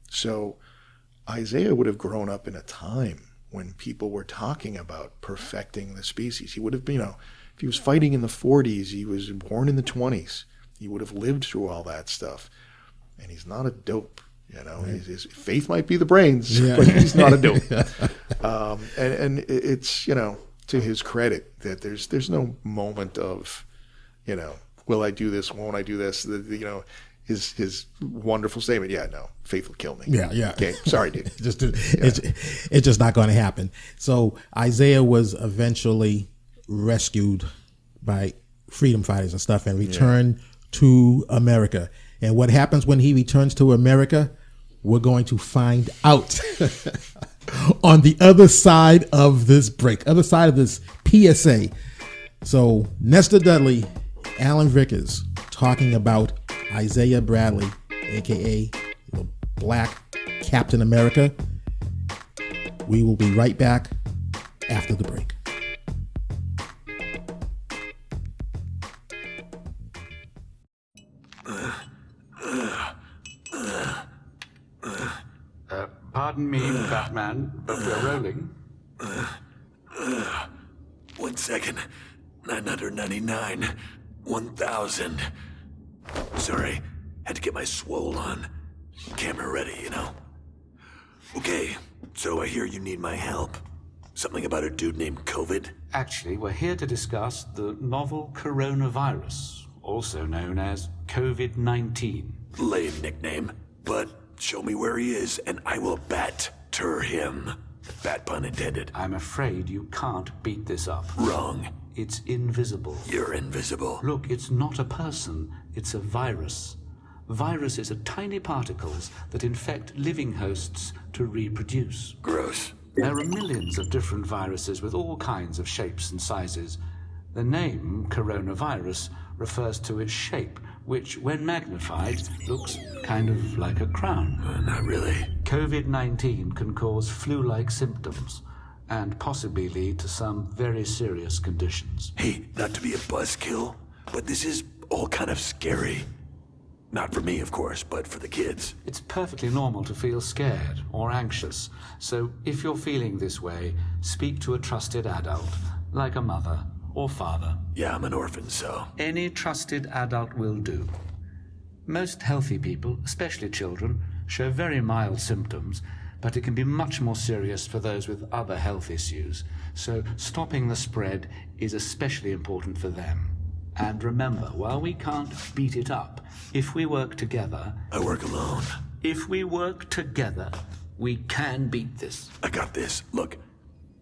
So Isaiah would have grown up in a time when people were talking about perfecting the species. He would have, you know, if he was fighting in the 40s, he was born in the 20s. He would have lived through all that stuff. And he's not a dope. You know, his faith might be the brains, but he's not a dope. And it's, you know, to his credit that there's no moment of, you know, will I do this? Won't I do this? You know, his wonderful statement. Yeah, no, faith will kill me. Yeah. Okay, sorry, dude. It's just not going to happen. So Isaiah was eventually rescued by freedom fighters and stuff and returned to America. And what happens when he returns to America, we're going to find out on the other side of this break, other side of this PSA. So Nestor Dudley, Alan Vickers, talking about Isaiah Bradley, a.k.a. the Black Captain America. We will be right back after the break. Pardon me, Batman, but we're rolling. What's second. 999. 1,000. Sorry, had to get my swole on. Camera ready, you know? Okay, so I hear you need my help. Something about a dude named COVID? Actually, we're here to discuss the novel coronavirus, also known as COVID-19. Lame nickname, but show me where he is and I will bat-ter him. Bat pun intended. I'm afraid you can't beat this up. Wrong. It's invisible. You're invisible. Look, it's not a person, it's a virus. Viruses are tiny particles that infect living hosts to reproduce. Gross. There are millions of different viruses with all kinds of shapes and sizes. The name coronavirus refers to its shape, which, when magnified, looks kind of like a crown. Not really. COVID-19 can cause flu-like symptoms and possibly lead to some very serious conditions. Hey, not to be a buzzkill, but this is all kind of scary. Not for me, of course, but for the kids. It's perfectly normal to feel scared or anxious, so if you're feeling this way, speak to a trusted adult, like a mother or father. Yeah, I'm an orphan, so... Any trusted adult will do. Most healthy people, especially children, show very mild symptoms, but it can be much more serious for those with other health issues, so stopping the spread is especially important for them. And remember, while we can't beat it up, if we work together... I work alone. If we work together, we can beat this. I got this. Look,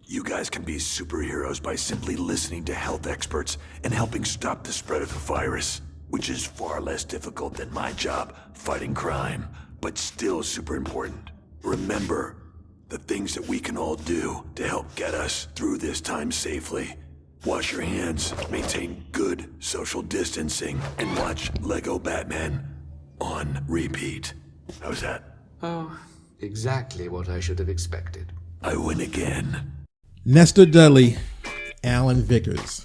you guys can be superheroes by simply listening to health experts and helping stop the spread of the virus, which is far less difficult than my job, fighting crime, but still super important. Remember the things that we can all do to help get us through this time safely. Wash your hands, maintain good social distancing, and watch Lego Batman on repeat. How's that? Oh, exactly what I should have expected. I win again. Nestor Dudley, Alan Vickers,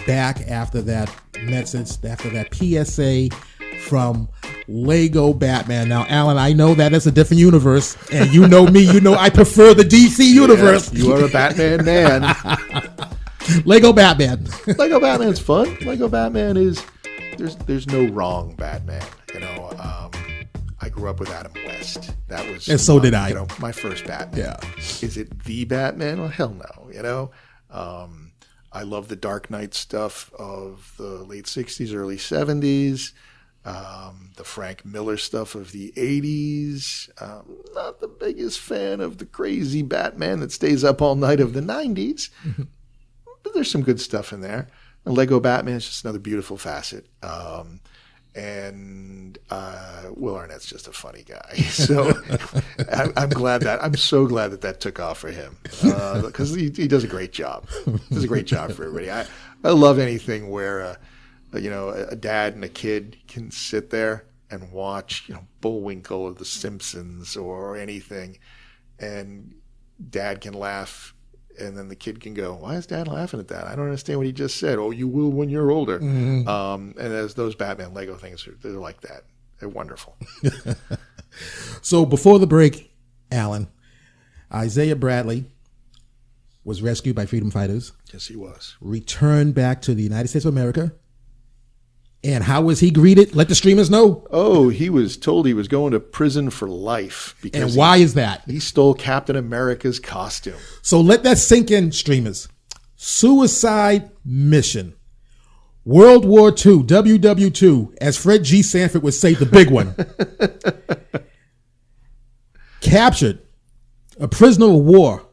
back after that message, after that PSA from Lego Batman. Now, Alan, I know that is a different universe, and you know me, you know I prefer the DC universe. Yes, you are a Batman man. Lego Batman. Lego Batman's fun. Lego Batman is there's no wrong Batman. You know, I grew up with Adam West. That was, and so did I. You know, my first Batman. Yeah. Is it the Batman? Well, hell no. You know, I love the Dark Knight stuff of the late '60s, early '70s. The Frank Miller stuff of the '80s. Not the biggest fan of the crazy Batman that stays up all night of the '90s. But there's some good stuff in there. And Lego Batman is just another beautiful facet. And Will Arnett's just a funny guy. So I'm so glad that took off for him, because he does a great job. Does a great job for everybody. I love anything where a dad and a kid can sit there and watch Bullwinkle or The Simpsons or anything, and dad can laugh. And then the kid can go, why is Dad laughing at that? I don't understand what he just said. Oh, you will when you're older. Mm-hmm. And as those Batman Lego things, they're like that. They're wonderful. So before the break, Alan, Isaiah Bradley was rescued by freedom fighters. Yes, he was. Returned back to the United States of America. And how was he greeted? Let the streamers know. Oh, he was told he was going to prison for life. And why is that? He stole Captain America's costume. So let that sink in, streamers. Suicide mission. World War II, WWII, as Fred G. Sanford would say, the big one. Captured, a prisoner of war,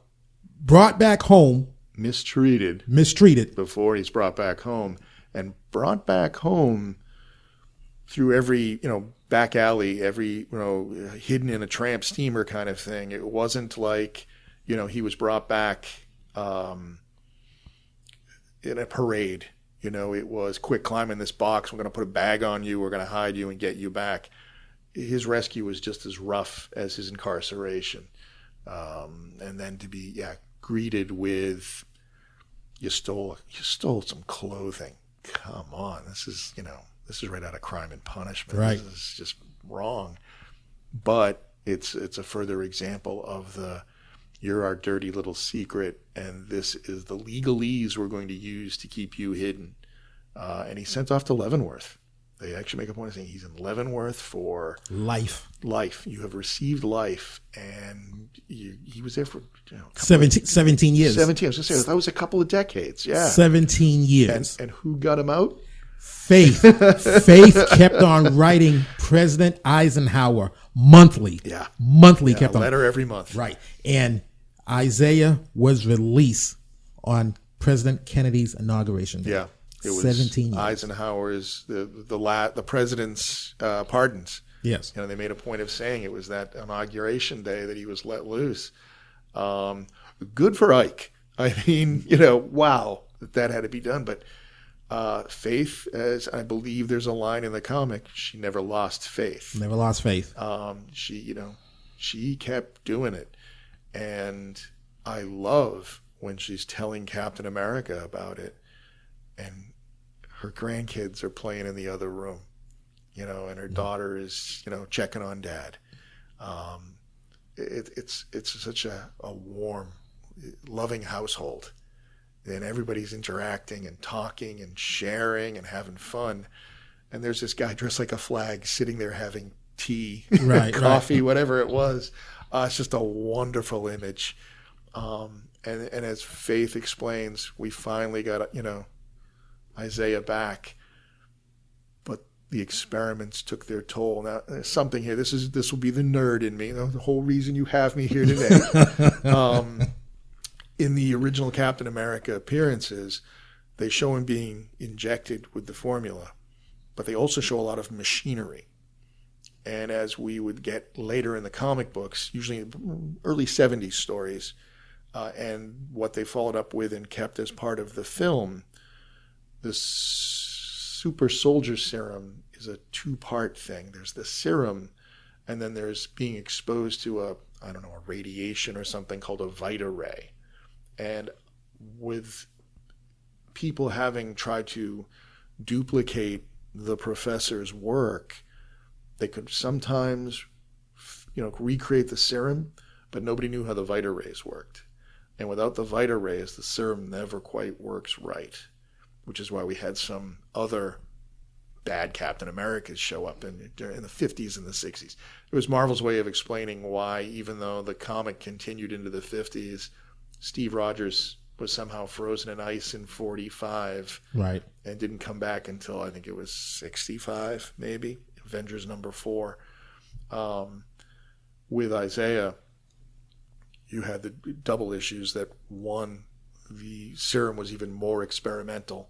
brought back home. Mistreated. Before he's brought back home. And brought back home through every, back alley, every, hidden in a tramp steamer kind of thing. It wasn't like, he was brought back in a parade. It was quick, climb in this box. We're going to put a bag on you. We're going to hide you and get you back. His rescue was just as rough as his incarceration. And then to be, greeted with, you stole some clothing. Come on, this is right out of Crime and Punishment. Right. This is just wrong. But it's a further example of the You're our dirty little secret, and this is the legalese we're going to use to keep you hidden. And he's sent off to Leavenworth. They actually make a point of saying he's in Leavenworth for Life. You have received life, and he was there for 17 years. 17. I was going to say, that was a couple of decades. Yeah. 17 years. And who got him out? Faith. Faith kept on writing President Eisenhower monthly. Yeah. Monthly kept a on. letter every month. Right. And Isaiah was released on President Kennedy's inauguration day. Yeah. It was 17 years. Eisenhower's, the president's pardons. Yes. They made a point of saying it was that inauguration day that he was let loose. Good for Ike. I mean, wow, that had to be done. But Faith, as I believe there's a line in the comic, she never lost faith. Never lost faith. She kept doing it. And I love when she's telling Captain America about it, and her grandkids are playing in the other room, and her daughter is, checking on Dad. It's such a warm, loving household, and everybody's interacting and talking and sharing and having fun. And there's this guy dressed like a flag sitting there having tea, coffee, whatever it was. It's just a wonderful image. And as Faith explains, we finally got, Isaiah back, but the experiments took their toll. Now, there's something here. This will be the nerd in me. The whole reason you have me here today. In the original Captain America appearances, they show him being injected with the formula, but they also show a lot of machinery. And as we would get later in the comic books, usually early 70s stories, and what they followed up with and kept as part of the film, the super soldier serum is a two-part thing. There's the serum, and then there's being exposed to a radiation or something called a Vita ray. And with people having tried to duplicate the professor's work, they could sometimes, recreate the serum, but nobody knew how the Vita rays worked. And without the Vita rays, the serum never quite works right, which is why we had some other bad Captain Americas show up in the 50s and the 60s. It was Marvel's way of explaining why, even though the comic continued into the 50s, Steve Rogers was somehow frozen in ice in 45, right, and didn't come back until I think it was 65, maybe, Avengers #4. With Isaiah, you had the double issues that, one, the serum was even more experimental.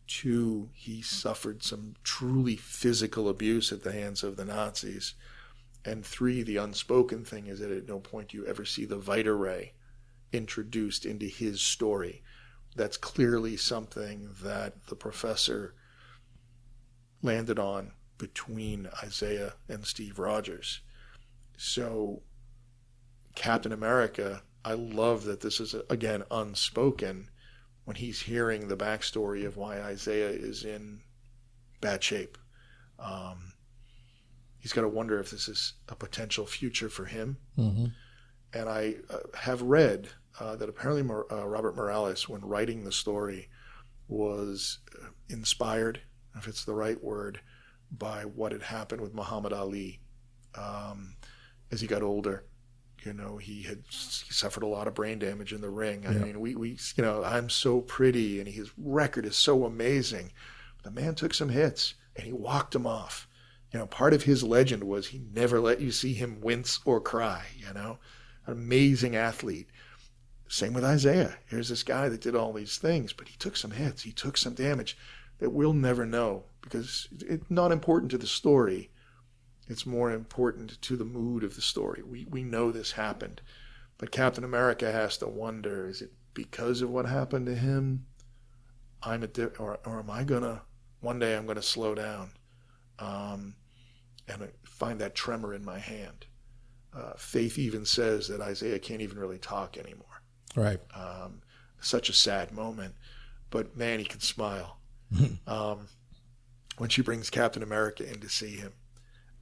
Two, he suffered some truly physical abuse at the hands of the Nazis. And three, the unspoken thing is that at no point do you ever see the Vita ray introduced into his story. That's clearly something that the professor landed on between Isaiah and Steve Rogers. So Captain America, I love that this is, again, unspoken when he's hearing the backstory of why Isaiah is in bad shape. He's got to wonder if this is a potential future for him. Mm-hmm. And I have read that apparently Robert Morales, when writing the story, was inspired, if it's the right word, by what had happened with Muhammad Ali. As he got older, he suffered a lot of brain damage in the ring. I mean, we I'm so pretty, and his record is so amazing. The man took some hits, and he walked them off. Part of his legend was he never let you see him wince or cry, an amazing athlete. Same with Isaiah. Here's this guy that did all these things, but he took some hits, he took some damage that we'll never know, because it's not important to the story. It's more important to the mood of the story. We know this happened, but Captain America has to wonder, is it because of what happened to him? Or am I one day I'm gonna slow down, and find that tremor in my hand. Faith even says that Isaiah can't even really talk anymore. Right. Such a sad moment, but man, he can smile. When she brings Captain America in to see him,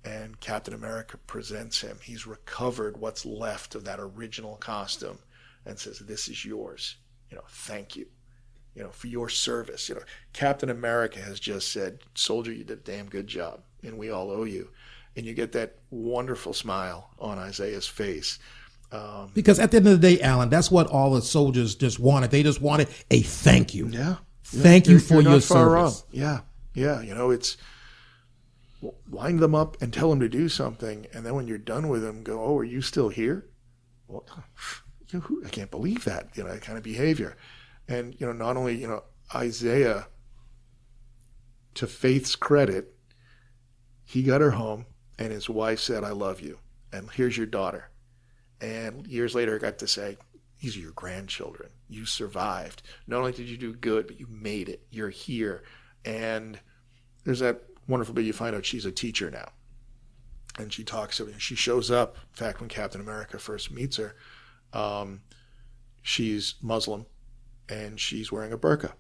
and Captain America presents him. He's recovered what's left of that original costume and says, "This is yours. Thank you, for your service." Captain America has just said, "Soldier, you did a damn good job, and we all owe you." And you get that wonderful smile on Isaiah's face. Because at the end of the day, Alan, that's what all the soldiers just wanted. They just wanted a thank you. Yeah. Thank you for you're your not far service. wrong. Yeah. It's wind them up and tell them to do something. And then when you're done with them, go, "Oh, are you still here?" Well, I can't believe that, that kind of behavior. And, not only, Isaiah, to Faith's credit, he got her home and his wife said, "I love you. And here's your daughter." And years later, I got to say, "These are your grandchildren. You survived. Not only did you do good, but you made it. You're here." And there's that wonderful bit you find out she's a teacher now. And she she shows up. In fact, when Captain America first meets her, she's Muslim and she's wearing a burqa.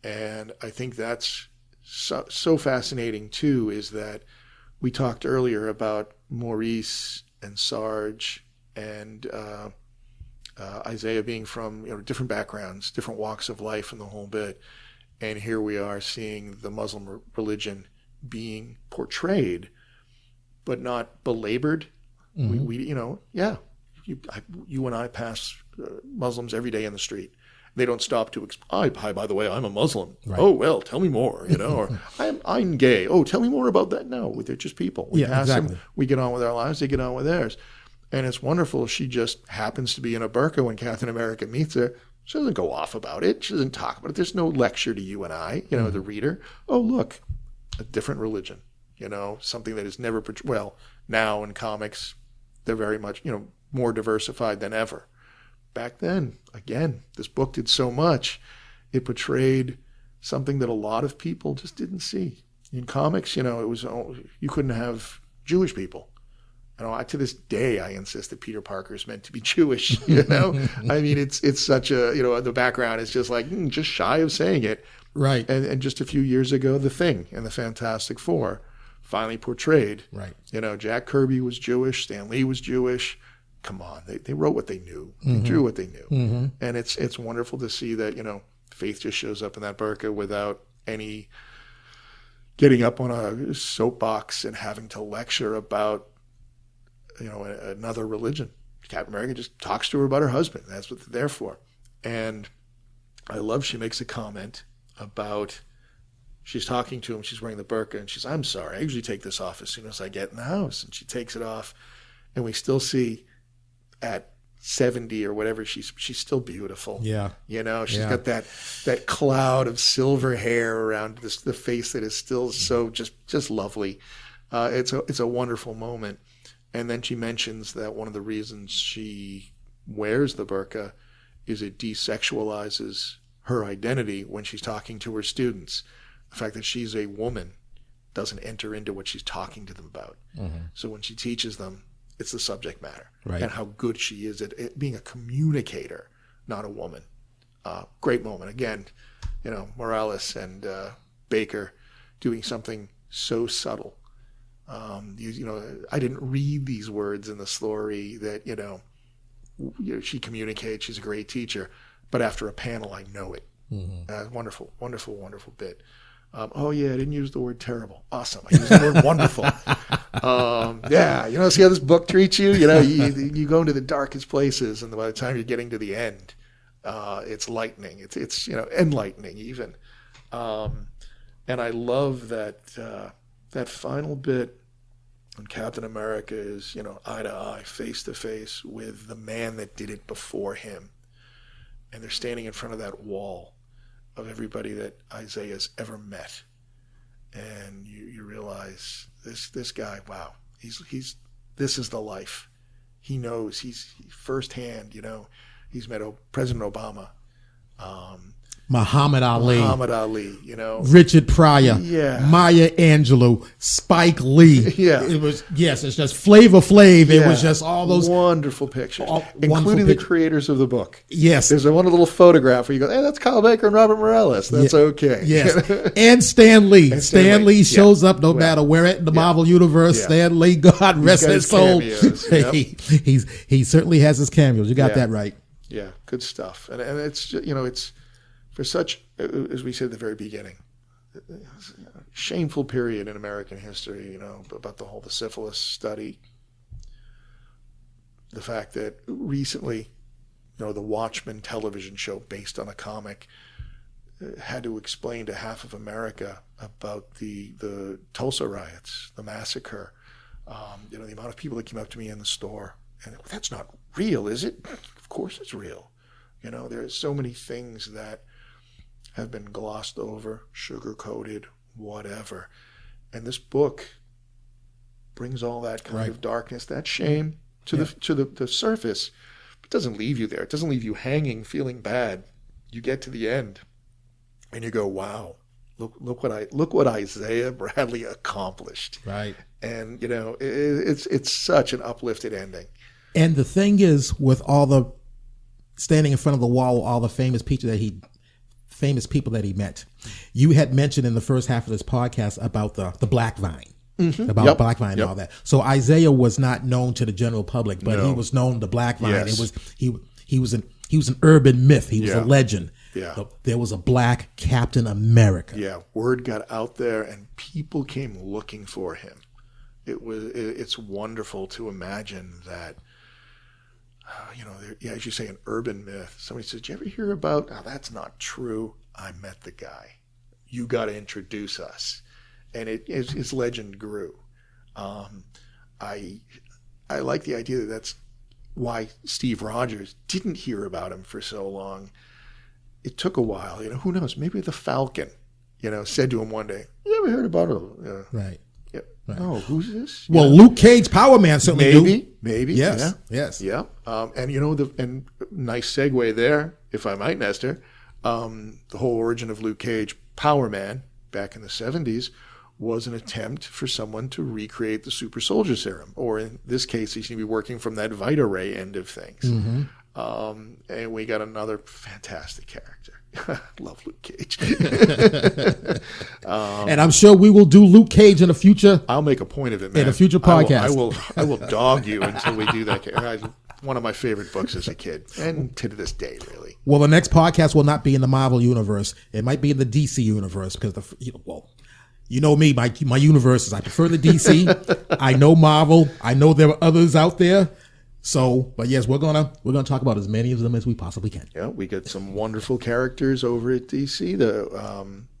And I think that's so fascinating too, is that we talked earlier about Maurice and Sarge and Isaiah being from different backgrounds, different walks of life, and the whole bit. And here we are seeing the Muslim religion being portrayed, but not belabored. Mm-hmm. You and I pass Muslims every day in the street. They don't stop to hi, by the way, I'm a Muslim. Right. Oh, well, tell me more, or I'm gay. Oh, tell me more about that. No, they're just people. We pass them, we get on with our lives, they get on with theirs. And it's wonderful. She just happens to be in a burqa when Captain America meets her. She doesn't go off about it. She doesn't talk about it. There's no lecture to you and I, the reader. Oh, look, a different religion, something that is never, well, now in comics, they're very much, more diversified than ever. Back then, again, this book did so much. It portrayed something that a lot of people just didn't see. In comics, it was, you couldn't have Jewish people. To this day, I insist that Peter Parker is meant to be Jewish, I mean, it's such a, the background is just like, just shy of saying it. Right. And just a few years ago, The Thing and the Fantastic Four finally portrayed. Right. Jack Kirby was Jewish. Stan Lee was Jewish. Come on. They wrote what they knew. They drew what they knew. Mm-hmm. And it's wonderful to see that, Faith just shows up in that burqa without any getting up on a soapbox and having to lecture about another religion. Captain America just talks to her about her husband. That's what they're there for. And I love she makes a comment about, she's talking to him, she's wearing the burqa, and she's, "I'm sorry, I usually take this off as soon as I get in the house." And she takes it off, and we still see at 70 or whatever, she's still beautiful. Yeah. She's got that cloud of silver hair around the face that is still so just lovely. It's a wonderful moment. And then she mentions that one of the reasons she wears the burqa is it desexualizes her identity when she's talking to her students. The fact that she's a woman doesn't enter into what she's talking to them about. Mm-hmm. So when she teaches them, it's the subject matter, right, and how good she is at being a communicator, not a woman. Great moment. Again, Morales and Baker doing something so subtle. I didn't read these words in the story that, she communicates, she's a great teacher, but after a panel, I know it. Mm-hmm. Wonderful, wonderful, wonderful bit. I didn't use the word terrible. Awesome. I used the word wonderful. See how this book treats you? You go into the darkest places, and by the time you're getting to the end, it's lightning. It's enlightening even. And I love that final bit when Captain America is, eye to eye, face to face with the man that did it before him. And they're standing in front of that wall of everybody that Isaiah's ever met. And you realize this guy, wow, he's this is the life. He knows, he's firsthand, he's met President Obama. Muhammad Ali, Richard Pryor, Maya Angelou, Spike Lee. It was, it's just Flavor Flav. It was just all those wonderful pictures, including the creators of the book. Yes. There's one little photograph where you go, hey, that's Kyle Baker and Robert Morales. That's okay. Yes. And Stan Lee. Stan Lee shows up no matter where in the Marvel universe. Stan Lee, God rest his soul. He certainly has his cameos. You got that right. Yeah, good stuff. And it's, it's for such, as we said at the very beginning, shameful period in American history, about the syphilis study. The fact that recently, the Watchmen television show based on a comic had to explain to half of America about the Tulsa riots, the massacre, the amount of people that came up to me in the store. And that's not real, is it? Of course it's real. There's so many things that have been glossed over, sugar-coated, whatever. And this book brings all that kind of darkness, that shame to the surface. It doesn't leave you there. It doesn't leave you hanging, feeling bad. You get to the end and you go, wow, look what Isaiah Bradley accomplished. Right. And it's such an uplifted ending. And the thing is, with all the standing in front of the wall, all the famous people that he met, you had mentioned in the first half of this podcast about the Black Vine, about Black Vine and all that. So Isaiah was not known to the general public, but he was known to Black Vine. Yes. It was he was an urban myth. He was a legend. Yeah. There was a black Captain America. Yeah, word got out there, and people came looking for him. It's wonderful to imagine that. As you say, an urban myth. Somebody says, "Did you ever hear about?" Oh, that's not true. I met the guy. You got to introduce us, and his legend grew. I like the idea that that's why Steve Rogers didn't hear about him for so long. It took a while. Who knows? Maybe the Falcon, said to him one day, "You ever heard about him?" Right. Right. Oh, who's this? Well, Luke Cage, Power Man, certainly knew. Maybe. Yes. Yeah. And nice segue there, if I might, Nestor. The whole origin of Luke Cage, Power Man, back in the 70s, was an attempt for someone to recreate the super soldier serum, or in this case, he's going to be working from that Vita Ray end of things. Mm-hmm. And we got another fantastic character. Love Luke Cage. And I'm sure we will do Luke Cage in a future. I'll make a point of it, man. In a future podcast. I will dog you until we do that. One of my favorite books as a kid, and to this day, really. Well, the next podcast will not be in the Marvel universe. It might be in the DC universe because you know me, my universe is I prefer the DC. I know Marvel. I know there are others out there. So, but yes, we're gonna talk about as many of them as we possibly can. Yeah, we got some wonderful characters over at DC.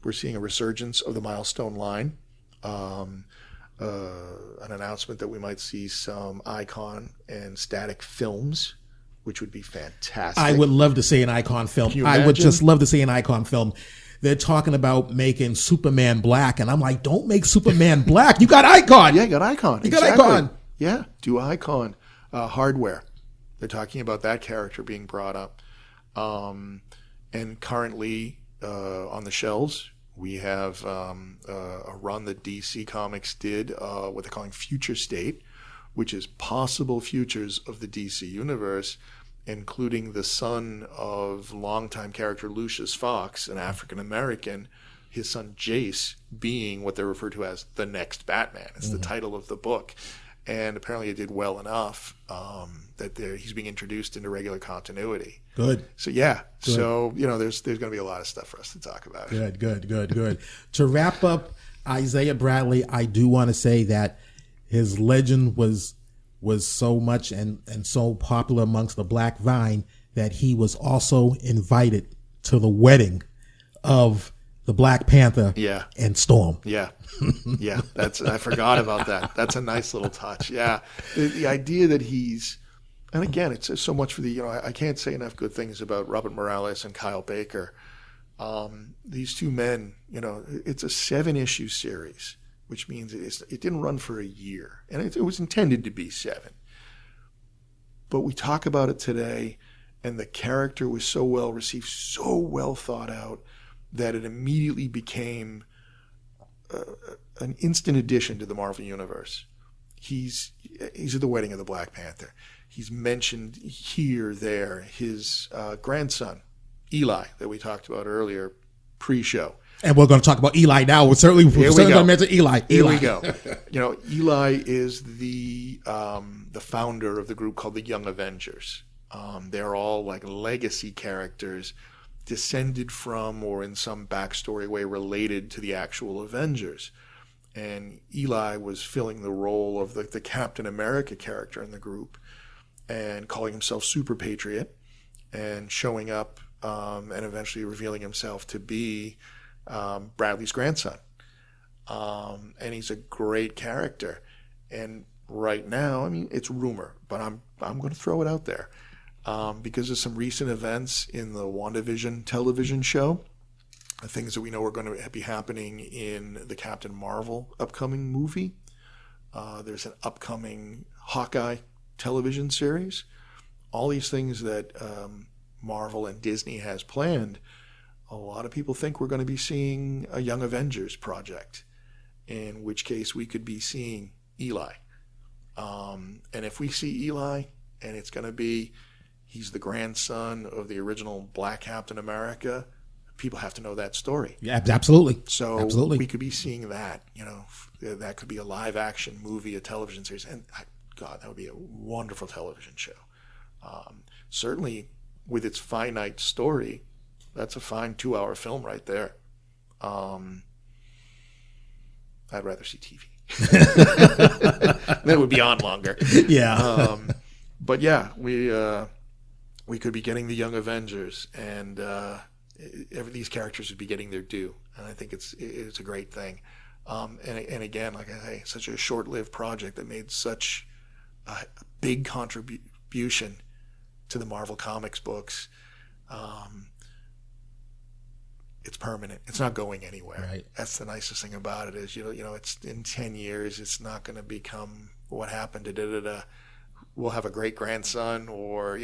We're seeing a resurgence of the Milestone line. An announcement that we might see some Icon and Static films, which would be fantastic. I would love to see an Icon film. I would just love to see an Icon film. They're talking about making Superman black, and I'm like, don't make Superman black. You got Icon. Yeah, you got Icon. You got Icon. Yeah, do Icon. Hardware. They're talking about that character being brought up. And currently on the shelves, we have a run that DC Comics did, what they're calling Future State, which is possible futures of the DC universe, including the son of longtime character Lucius Fox, an African-American, his son Jace being what they refer to as the next Batman. It's the title of the book. And apparently it did well enough that he's being introduced into regular continuity. Good. So, yeah. Good. So, there's going to be a lot of stuff for us to talk about. Good. To wrap up Isaiah Bradley, I do want to say that his legend was so much and so popular amongst the Black Vine that he was also invited to the wedding of the Black Panther and Storm. Yeah. Yeah. I forgot about that. That's a nice little touch. Yeah. The idea that and again, it's so much for I can't say enough good things about Robert Morales and Kyle Baker. These two men, it's a 7-issue series, which means it didn't run for a year, and it was intended to be 7. But we talk about it today, And the character was so well received, so well thought out, that it immediately became an instant addition to the Marvel Universe. He's at the wedding of the Black Panther. He's mentioned here, there. His grandson, Eli, that we talked about earlier, pre-show. And we're going to talk about Eli now. We're certainly going to mention Eli. Here we go. Eli is the founder of the group called the Young Avengers. They're all like legacy characters descended from, or in some backstory way related to, the actual Avengers. And Eli was filling the role of the Captain America character in the group, and calling himself Super Patriot, and showing up and eventually revealing himself to be Bradley's grandson. And he's a great character. And right now, I mean, it's rumor, but I'm going to throw it out there. Because of some recent events in the WandaVision television show, things that we know are going to be happening in the Captain Marvel upcoming movie. There's an upcoming Hawkeye television series. All these things that Marvel and Disney has planned, a lot of people think we're going to be seeing a Young Avengers project, in which case we could be seeing Eli. And if we see Eli, and it's going to be, he's the grandson of the original Black Captain America, people have to know that story. Yeah, absolutely. So absolutely. We could be seeing that. That could be a live action movie, a television series, and God, that would be a wonderful television show. Certainly, with its finite story, that's a fine 2-hour film right there. I'd rather see TV. That would be on longer. Yeah. But yeah, we could be getting the Young Avengers, and these characters would be getting their due, and I think it's a great thing. And again, like I say, such a short-lived project that made such a big contribution to the Marvel Comics books. It's permanent. It's not going anywhere. Right. That's the nicest thing about it is, it's in 10 years, it's not going to become what happened to da-da-da. We'll have a great grandson, or,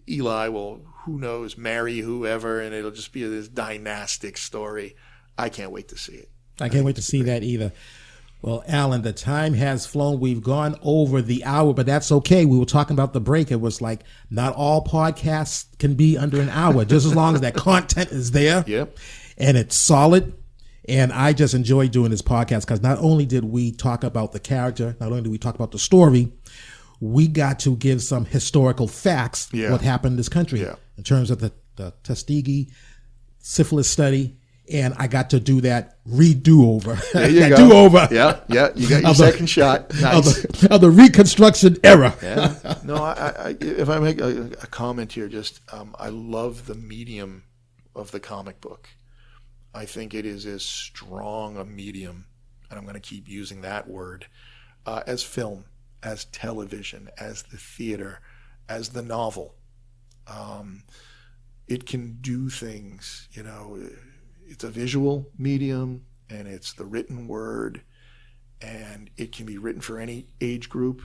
Eli will, who knows, marry whoever, and it'll just be this dynastic story. I can't wait to see it. I can't wait to see that either. Well, Alan, the time has flown. We've gone over the hour, but that's okay. We were talking about the break. It was like, not all podcasts can be under an hour, just as long as that content is there. Yep. And it's solid. And I just enjoy doing this podcast because not only did we talk about the character, not only did we talk about the story, we got to give some historical facts, what happened in this country in terms of the Tuskegee syphilis study. And I got to do that do-over. There you go. Do-over. Yeah. You got your second shot. Nice. Of the Reconstruction Era. Yeah. No, I if I make a comment here, just I love the medium of the comic book. I think it is as strong a medium, and I'm going to keep using that word, as film, as television, as the theater, as the novel. It can do things, It's a visual medium, and it's the written word, and it can be written for any age group,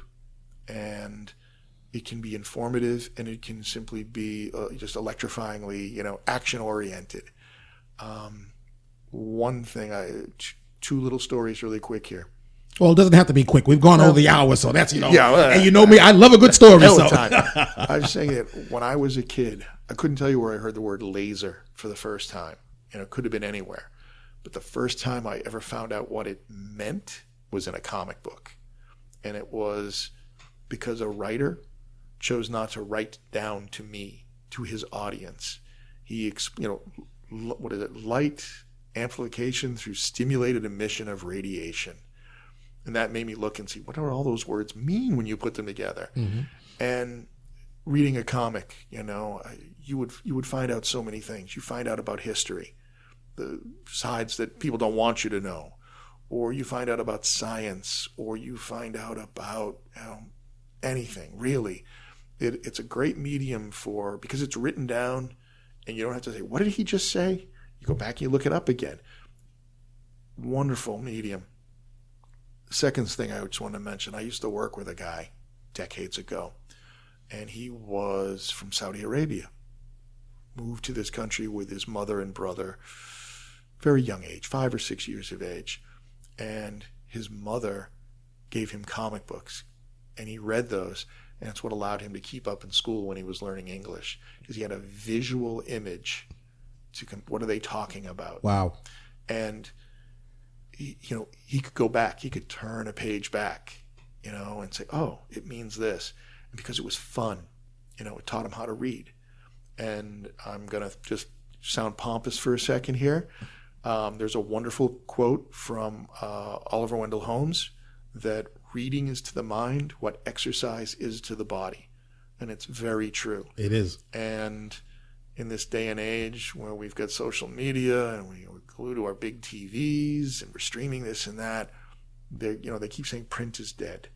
and it can be informative, and it can simply be just electrifyingly, action-oriented. One thing, two little stories really quick here. Well, it doesn't have to be quick. We've gone over the hour, so that's, Yeah, and you know me, I love a good story. Hell So. of time. I was saying that when I was a kid, I couldn't tell you where I heard the word laser for the first time. It could have been anywhere. But the first time I ever found out what it meant was in a comic book. And it was because a writer chose not to write down to me, to his audience. He, what is it? Light amplification through stimulated emission of radiation. And that made me look and see, what do all those words mean when you put them together? Mm-hmm. And reading a comic, you would find out so many things. You find out about history, the sides that people don't want you to know, or you find out about science, or you find out about anything, really. It's a great medium because it's written down, and you don't have to say, what did he just say? You go back and you look it up again. Wonderful medium. Second thing I just want to mention, I used to work with a guy decades ago, and he was from Saudi Arabia. moved to this country with his mother and brother, very young age, 5 or 6 years of age. And his mother gave him comic books, and he read those, and it's what allowed him to keep up in school when he was learning English, because he had a visual image to what are they talking about? Wow. And he could go back, he could turn a page back, and say, oh, it means this. And because it was fun, it taught him how to read. And I'm going to just sound pompous for a second here. There's a wonderful quote from Oliver Wendell Holmes that reading is to the mind what exercise is to the body. And it's very true. It is. And in this day and age where we've got social media and we're glued to our big TVs and we're streaming this and that, they keep saying print is dead.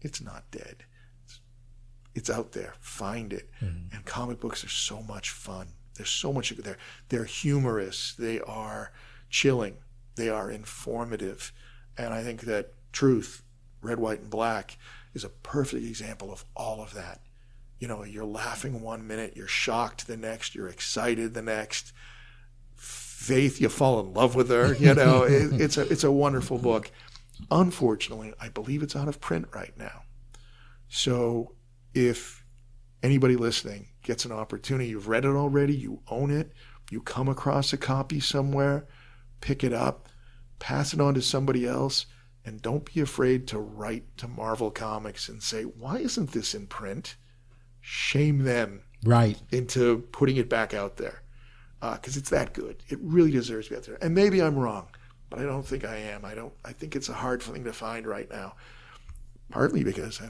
It's not dead. It's out there. Find it. Mm-hmm. And comic books are so much fun. There's so much there. They're humorous. They are chilling. They are informative. And I think that Truth, Red, White, and Black is a perfect example of all of that. You're laughing one minute, you're shocked the next, you're excited the next. Faith, you fall in love with her. It's a wonderful book. Unfortunately, I believe it's out of print right now. So if anybody listening gets an opportunity, you've read it already, you own it, you come across a copy somewhere, pick it up, pass it on to somebody else, and don't be afraid to write to Marvel Comics and say, why isn't this in print? Shame them into putting it back out there, because it's that good. It really deserves to be out there. And maybe I'm wrong, but I don't think I am. I think it's a hard thing to find right now, partly because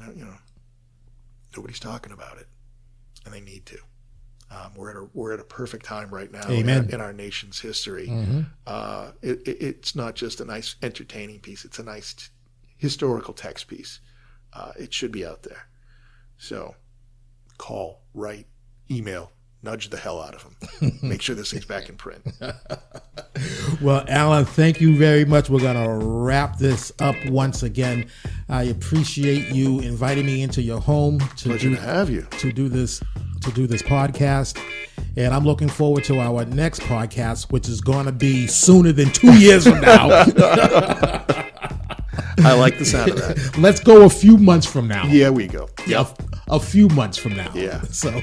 nobody's talking about it, and they need to. We're at a perfect time right now in our nation's history. Mm-hmm. It's not just a nice entertaining piece; it's a nice historical text piece. It should be out there. So, call, write, email, nudge the hell out of them. Make sure this thing's back in print. Well, Alan, thank you very much. We're going to wrap this up once again. I appreciate you inviting me into your home to do this podcast. And I'm looking forward to our next podcast, which is going to be sooner than 2 years from now. I like the sound of that. Let's go a few months from now. Yeah, we go. Yep. A few months from now. Yeah. So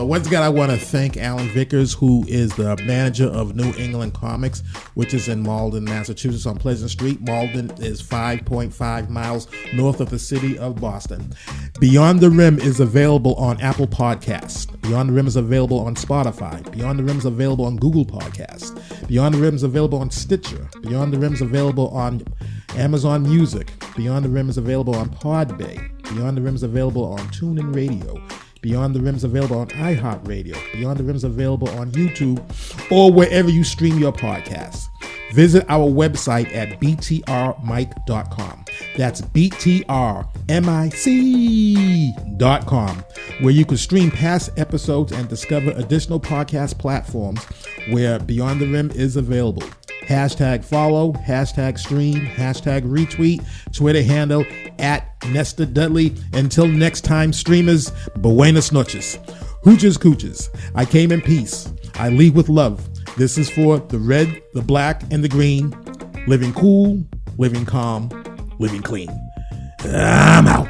once again, I want to thank Alan Vickers, who is the manager of New England Comics, which is in Malden, Massachusetts on Pleasant Street. Malden is 5.5 miles north of the city of Boston. Beyond the Rim is available on Apple Podcasts. Beyond the Rim is available on Spotify. Beyond the Rim is available on Google Podcasts. Beyond the Rim is available on Stitcher. Beyond the Rim is available on Amazon Music. Beyond the Rim is available on Podbay. Beyond the Rim is available on TuneIn Radio. Beyond the Rim is available on iHeartRadio. Beyond the Rim is available on YouTube or wherever you stream your podcasts. Visit our website at btrmic.com. That's btrmic.com, where you can stream past episodes and discover additional podcast platforms where Beyond the Rim is available. #follow, #stream, #retweet, Twitter handle @NestorDudley. Until next time, streamers, buenas noches. Hooches cooches. I came in peace. I leave with love. This is for the red, the black, and the green. Living cool, living calm, living clean. I'm out.